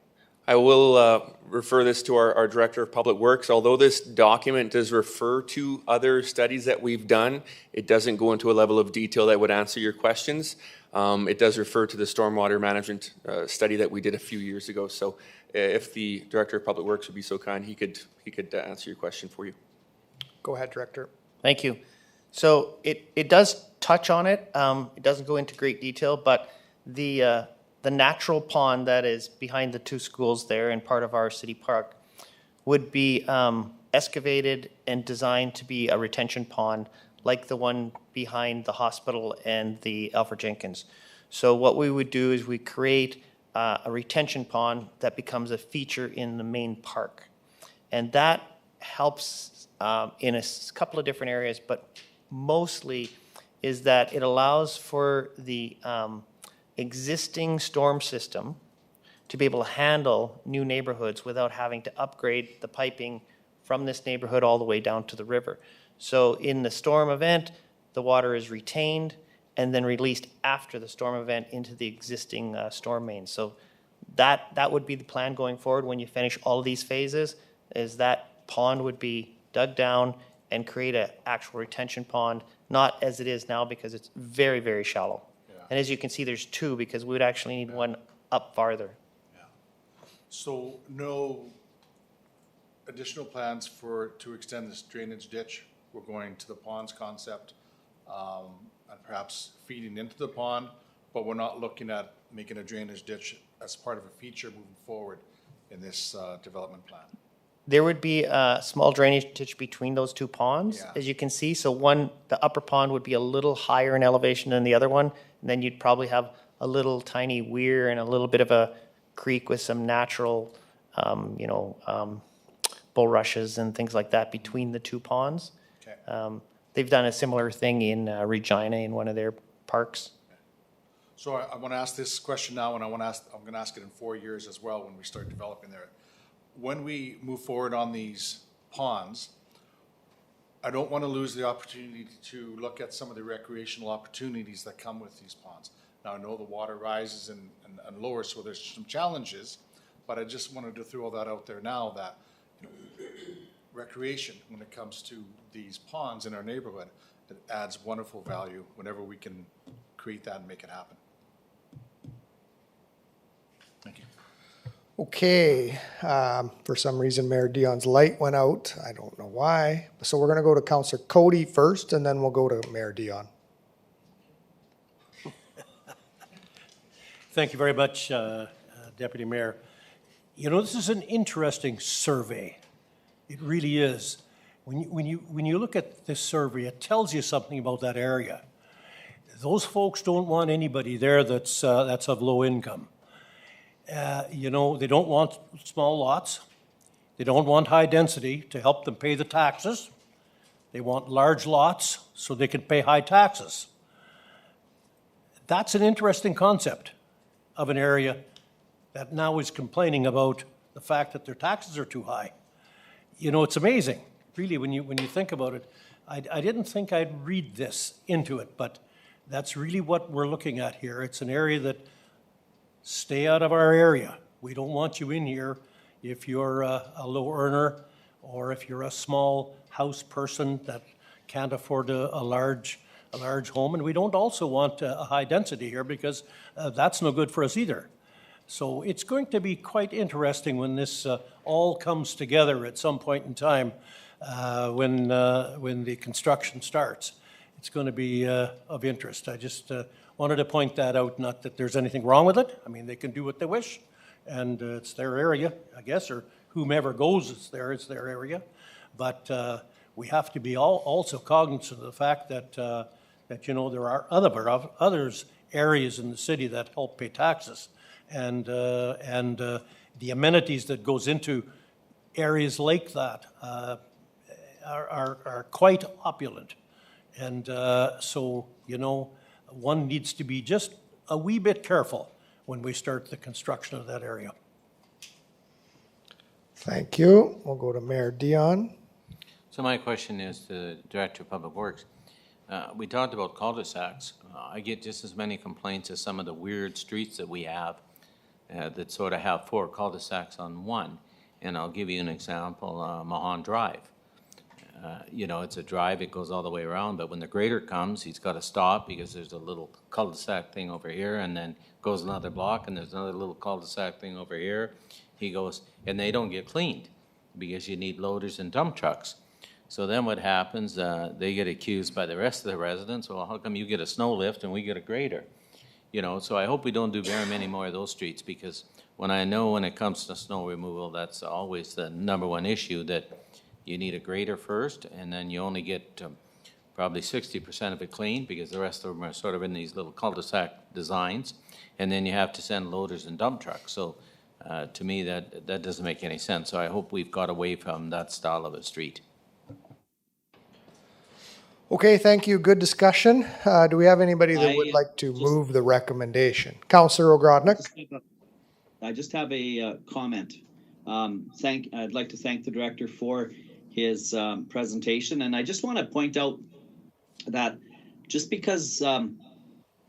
I will refer this to our Director of Public Works. Although this document does refer to other studies that we've done, it doesn't go into a level of detail that would answer your questions. It does refer to the stormwater management study that we did a few years ago. So if the Director of Public Works would be so kind, he could answer your question for you. Go ahead, Director. Thank you. So it does touch on it. It doesn't go into great detail, but the natural pond that is behind the two schools there and part of our city park would be excavated and designed to be a retention pond like the one behind the hospital and the Alfred Jenkins. So what we would do is we create a retention pond that becomes a feature in the main park. And that helps in a couple of different areas, but mostly is that it allows for the existing storm system to be able to handle new neighborhoods without having to upgrade the piping from this neighborhood all the way down to the river. So in the storm event, the water is retained and then released after the storm event into the existing storm main. So that would be the plan going forward when you finish all of these phases, is that pond would be dug down and create an actual retention pond, not as it is now because it's very, very shallow. Yeah. And as you can see, there's two because we would actually need one up farther. Yeah. So no additional plans to extend this drainage ditch. We're going to the ponds concept and perhaps feeding into the pond, but we're not looking at making a drainage ditch as part of a feature moving forward in this development plan. There would be a small drainage ditch between those two ponds, as you can see. So the upper pond would be a little higher in elevation than the other one, and then you'd probably have a little tiny weir and a little bit of a creek with some natural, bulrushes and things like that between the two ponds. Okay. They've done a similar thing in Regina in one of their parks. So I want to ask this question now, and I'm going to ask it in 4 years as well when we start developing there. When we move forward on these ponds, I don't want to lose the opportunity to look at some of the recreational opportunities that come with these ponds. Now, I know the water rises and lowers, so there's some challenges, but I just wanted to throw that out there now that recreation, when it comes to these ponds in our neighborhood, it adds wonderful value whenever we can create that and make it happen. Thank you. Okay, for some reason Mayor Dion's light went out. I don't know why. So we're going to go to Councillor Cody first, and then we'll go to Mayor Dion. Thank you very much, Deputy Mayor. You know, this is an interesting survey. It really is. when you look at this survey, it tells you something about that area. Those folks don't want anybody there that's of low income. You know, they don't want small lots. They don't want high density to help them pay the taxes. They want large lots so they can pay high taxes. That's an interesting concept of an area that now is complaining about the fact that their taxes are too high. You know, it's amazing, really, when you think about it. I didn't think I'd read this into it, but that's really what we're looking at here. It's an area that, stay out of our area. We don't want you in here if you're a low earner or if you're a small house person that can't afford a large home. And we don't also want a high density here because that's no good for us either. So it's going to be quite interesting when this all comes together at some point in time when the construction starts. It's going to be of interest. I just wanted to point that out, not that there's anything wrong with it. I mean, they can do what they wish, and it's their area, I guess, or whomever goes it's their area. But we have to be also cognizant of the fact that, you know, there are others areas in the city that help pay taxes. And the amenities that goes into areas like that are quite opulent. And so, you know, one needs to be just a wee bit careful when we start the construction of that area. Thank you. We'll go to Mayor Dion. So my question is to the Director of Public Works. We talked about cul-de-sacs. I get just as many complaints as some of the weird streets that we have that sort of have 4 cul-de-sacs on one. And I'll give you an example, Mahan Drive. You know, it's a drive, it goes all the way around, but when the grader comes, he's got to stop because there's a little cul-de-sac thing over here, and then goes another block, and there's another little cul-de-sac thing over here. He goes, and they don't get cleaned because you need loaders and dump trucks. So then what happens, they get accused by the rest of the residents, well, how come you get a snow lift and we get a grader? You know, so I hope we don't do very many more of those streets, because when it comes to snow removal, that's always the #1 issue, that you need a grader first, and then you only get probably 60% of it clean because the rest of them are sort of in these little cul-de-sac designs, and then you have to send loaders and dump trucks. So to me, that doesn't make any sense. So I hope we've got away from that style of a street. Okay, thank you. Good discussion. Do we have anybody that would like to move the recommendation? Councillor Ogrodnik. I just have a comment. I'd like to thank the director for his presentation, and I just want to point out that just because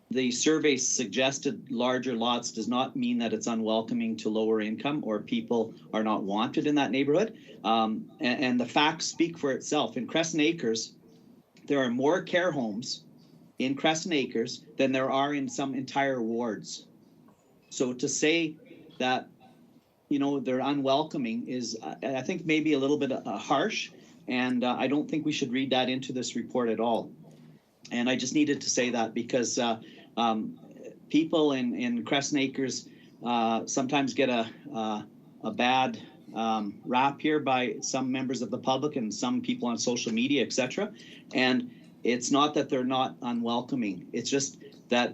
the survey suggested larger lots does not mean that it's unwelcoming to lower income or people are not wanted in that neighborhood. And the facts speak for itself. In Crescent Acres, there are more care homes in Crescent Acres than there are in some entire wards. So to say that, you know, they're unwelcoming is, I think, maybe a little bit harsh, and I don't think we should read that into this report at all. And I just needed to say that because people in Crescent Acres sometimes get a bad rap here by some members of the public and some people on social media, etc. And it's not that they're not unwelcoming. It's just that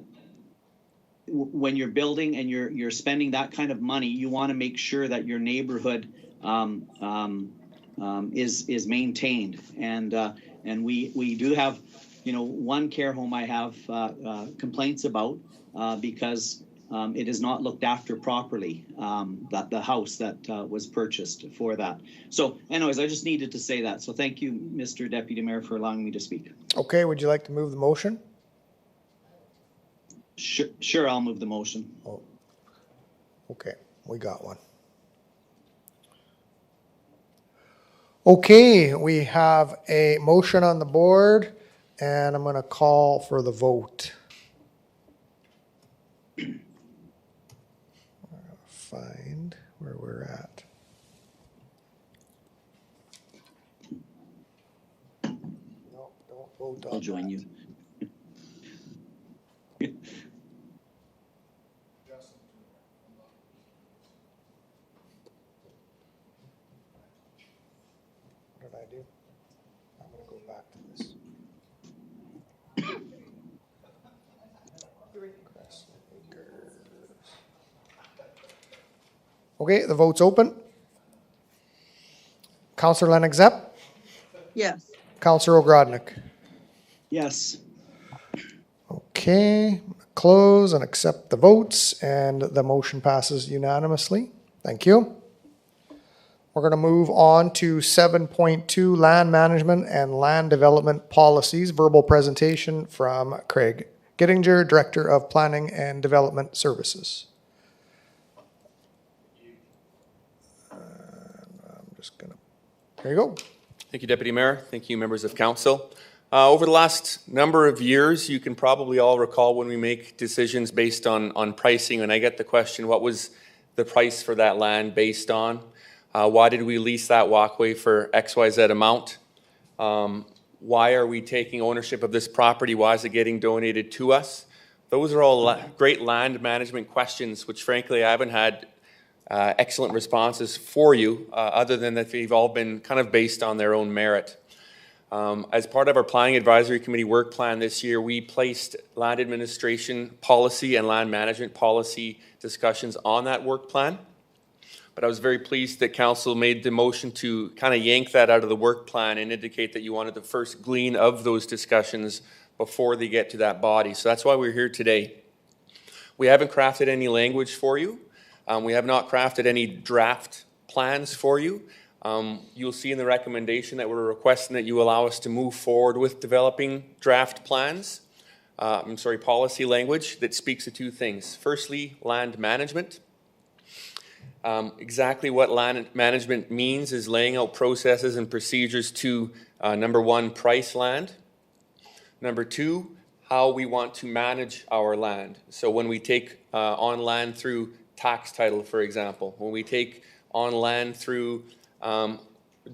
when you're building and you're spending that kind of money, you want to make sure that your neighborhood is maintained. And we do have, you know, one care home I have complaints about because it is not looked after properly, that the house that was purchased for that. So anyways, I just needed to say that. So thank you, Mr. Deputy Mayor, for allowing me to speak. Okay, would you like to move the motion? Sure, I'll move the motion. Oh, okay, we got one. Okay, we have a motion on the board, and I'm going to call for the vote. Find where we're at. No, don't vote on I'll join you. What did I do? Okay, the vote's open. Councillor Lennox Zepp, Yes. Councillor Ogrodnik. Yes. Okay, close and accept the votes, and the motion passes unanimously. Thank you. We're going to move on to 7.2, Land Management and Land Development Policies, verbal presentation from Craig Giddinger, Director of Planning and Development Services. There you go. Thank you, Deputy Mayor. Thank you, members of council. Over the last number of years, you can probably all recall when we make decisions based on pricing, and I get the question, what was the price for that land based on? Why did we lease that walkway for XYZ amount? Why are we taking ownership of this property? Why is it getting donated to us? Those are all great land management questions, which frankly I haven't had excellent responses for you, other than that they've all been kind of based on their own merit. As part of our Planning Advisory Committee work plan this year, we placed land administration policy and land management policy discussions on that work plan. But I was very pleased that council made the motion to kind of yank that out of the work plan and indicate that you wanted the first glean of those discussions before they get to that body. So that's why we're here today. We haven't crafted any language for you. We have not crafted any draft plans for you. You'll see in the recommendation that we're requesting that you allow us to move forward with developing draft plans. Policy language that speaks to two things. Firstly, land management. Exactly what land management means is laying out processes and procedures to, number one, price land. Number two, how we want to manage our land. So when we take on land through tax title, for example, when we take on land through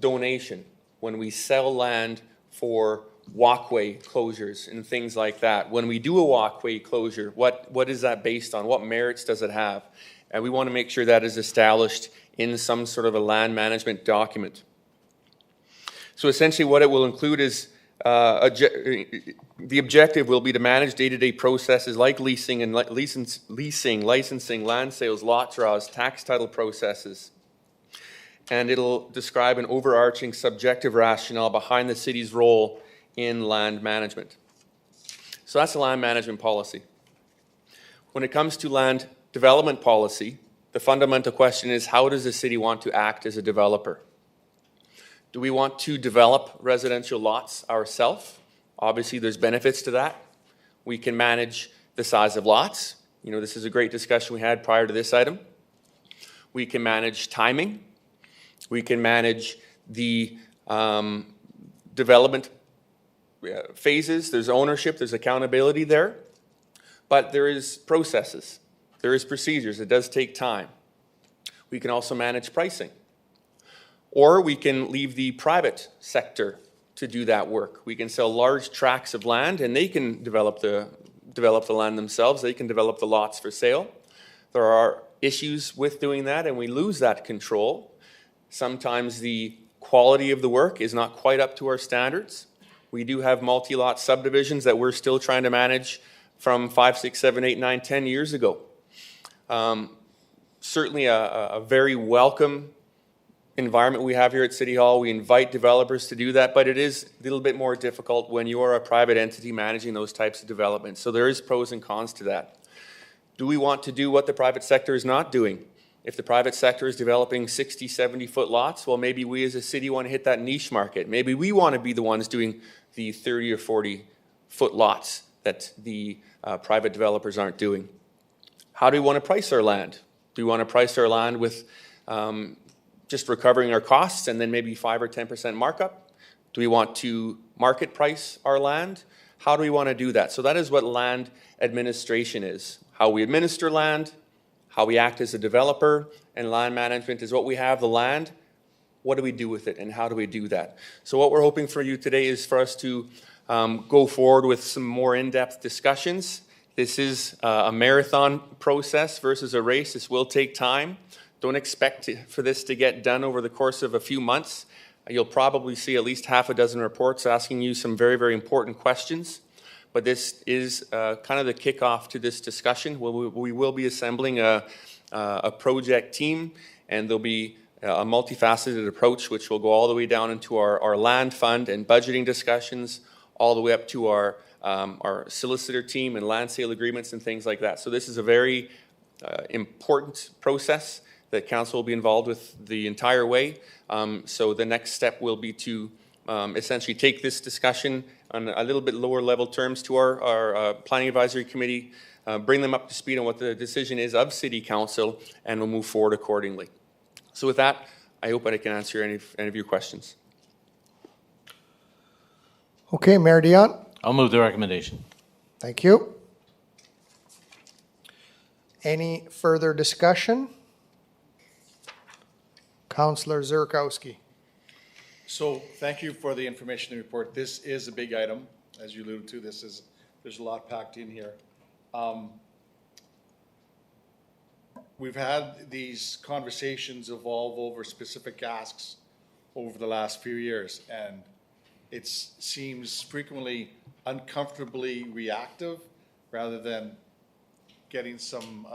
donation, when we sell land for walkway closures and things like that. When we do a walkway closure, what is that based on? What merits does it have? And we want to make sure that is established in some sort of a land management document. So essentially what it will include is the objective will be to manage day-to-day processes like leasing, licensing, land sales, lot draws, tax title processes. And it'll describe an overarching subjective rationale behind the city's role in land management. So that's the land management policy. When it comes to land development policy, the fundamental question is, how does the city want to act as a developer? Do we want to develop residential lots ourselves? Obviously, there's benefits to that. We can manage the size of lots. You know, this is a great discussion we had prior to this item. We can manage timing. We can manage the development phases. There's ownership, there's accountability there. But there is processes. There is procedures. It does take time. We can also manage pricing. Or we can leave the private sector to do that work. We can sell large tracts of land and they can develop the land themselves. They can develop the lots for sale. There are issues with doing that and we lose that control. Sometimes the quality of the work is not quite up to our standards. We do have multi-lot subdivisions that we're still trying to manage from 5, 6, 7, 8, 9, 10 years ago. Certainly a very welcome environment we have here at City Hall. We invite developers to do that, but it is a little bit more difficult when you are a private entity managing those types of developments. So there is pros and cons to that. Do we want to do what the private sector is not doing? If the private sector is developing 60, 70-foot lots, well, maybe we as a city want to hit that niche market. Maybe we want to be the ones doing the 30 or 40-foot lots that the private developers aren't doing. How do we want to price our land? Do we want to price our land with just recovering our costs and then maybe 5 or 10% markup? Do we want to market price our land? How do we want to do that? So that is what land administration is. How we administer land, how we act as a developer, and land management is what we have the land, what do we do with it, and how do we do that? So what we're hoping for you today is for us to go forward with some more in-depth discussions. This is a marathon process versus a race. This will take time. Don't expect for this to get done over the course of a few months. You'll probably see at least half a dozen reports asking you some very, very important questions. But this is kind of the kickoff to this discussion. We will be assembling a project team, and there'll be a multifaceted approach which will go all the way down into our land fund and budgeting discussions, all the way up to our solicitor team and land sale agreements and things like that. So this is a very important process that council will be involved with the entire way. So the next step will be to essentially take this discussion on a little bit lower level terms to our planning advisory committee, bring them up to speed on what the decision is of city council, and we'll move forward accordingly. So with that, I hope I can answer any of your questions. Okay, Mayor Dion. I'll move the recommendation. Thank you. Any further discussion? Councillor Zerkowski. So thank you for the information report. This is a big item, as you alluded to. There's a lot packed in here. We've had these conversations evolve over specific asks over the last few years, and it seems frequently uncomfortably reactive rather than getting some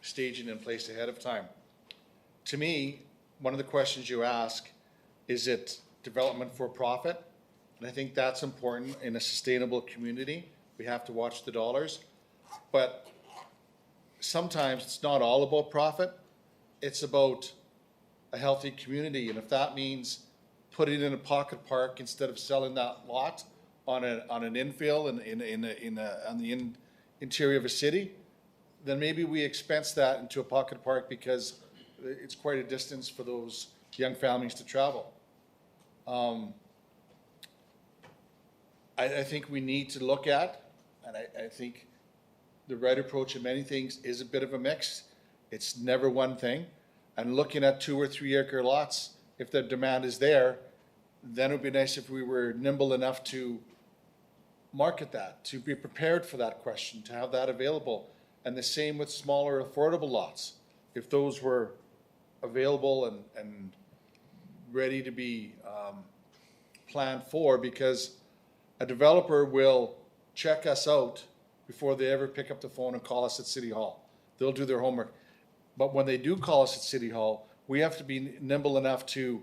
staging in place ahead of time. To me, one of the questions you ask, is it development for profit? And I think that's important in a sustainable community. We have to watch the dollars. But sometimes it's not all about profit. It's about a healthy community. And if that means putting it in a pocket park instead of selling that lot on an infill on the interior of a city, then maybe we expense that into a pocket park because it's quite a distance for those young families to travel. I think we need to look at, and I think the right approach in many things is a bit of a mix. It's never one thing. And looking at 2 or 3 acre lots, if the demand is there, then it would be nice if we were nimble enough to market that, to be prepared for that question, to have that available. And the same with smaller affordable lots. If those were available and ready to be planned for, because a developer will check us out before they ever pick up the phone and call us at City Hall. They'll do their homework. But when they do call us at City Hall, we have to be nimble enough to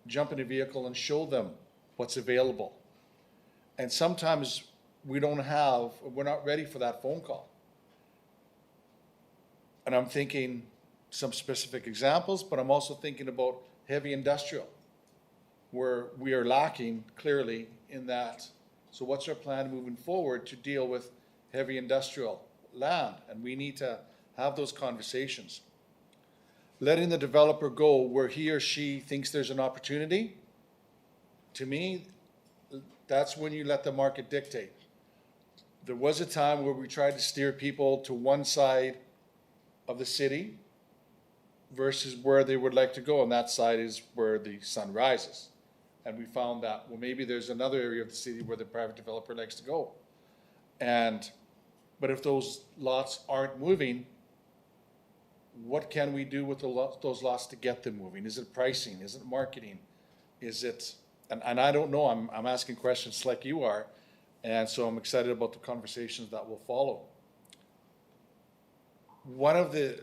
jump in a vehicle and show them what's available. And sometimes we're not ready for that phone call. And I'm thinking some specific examples, but I'm also thinking about heavy industrial, where we are lacking clearly in that. So what's our plan moving forward to deal with heavy industrial land? And we need to have those conversations. Letting the developer go where he or she thinks there's an opportunity, to me, that's when you let the market dictate. There was a time where we tried to steer people to one side of the city versus where they would like to go, and that side is where the sun rises. And we found that, well, maybe there's another area of the city where the private developer likes to go. But if those lots aren't moving, what can we do with those lots to get them moving? Is it pricing? Is it marketing? Is it, and I don't know, I'm asking questions like you are, and so I'm excited about the conversations that will follow. One of the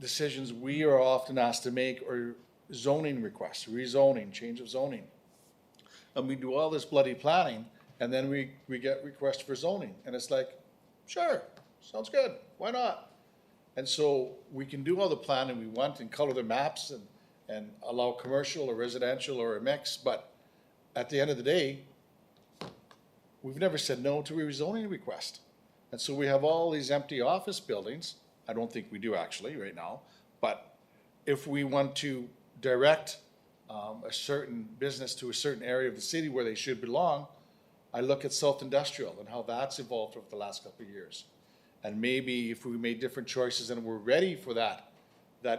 decisions we are often asked to make are zoning requests, rezoning, change of zoning. And we do all this bloody planning, and then we get requests for zoning. And it's like, sure, sounds good, why not? And so we can do all the planning we want and color the maps and allow commercial or residential or a mix, but at the end of the day, we've never said no to a rezoning request. And so we have all these empty office buildings. I don't think we do actually right now, but if we want to direct a certain business to a certain area of the city where they should belong, I look at South Industrial and how that's evolved over the last couple of years. And maybe if we made different choices and we're ready for that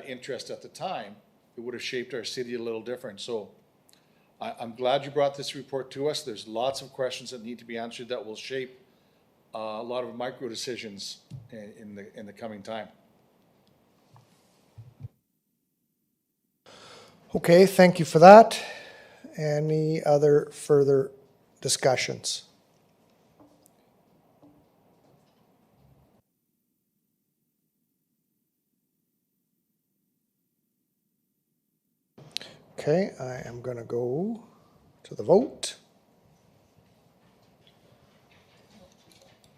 interest at the time, it would have shaped our city a little different. So I'm glad you brought this report to us. There's lots of questions that need to be answered that will shape a lot of micro decisions in the coming time. Okay, thank you for that. Any other further discussions? Okay, I am going to go to the vote.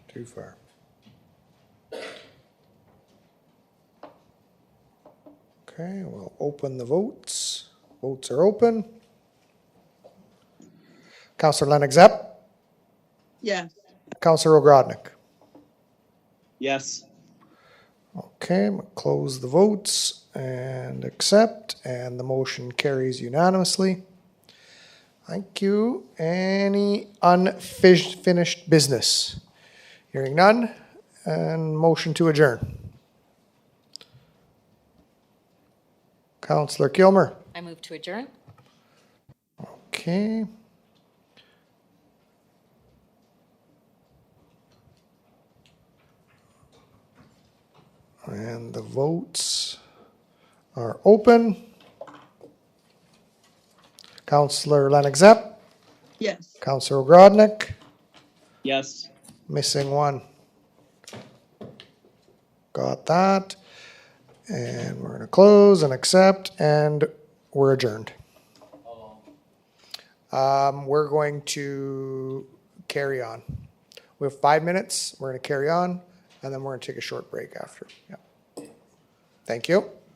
Too far. Okay, we'll open the votes. Votes are open. Councillor Lennox Epp, Yes. Councillor Ogrodnik. Yes. Okay, I'm gonna close the votes and accept, and the motion carries unanimously. Thank you. Any unfinished business? Hearing none, and motion to adjourn. Councillor Kilmer. I move to adjourn. Okay. And the votes are open. Councillor Lennox Epp, Yes. Councillor Ogrodnik, Yes. missing one. Got that. And we're going to close and accept, and we're adjourned. We're going to carry on. We have 5 minutes. We're going to carry on, and then we're going to take a short break after. Yeah. Thank you.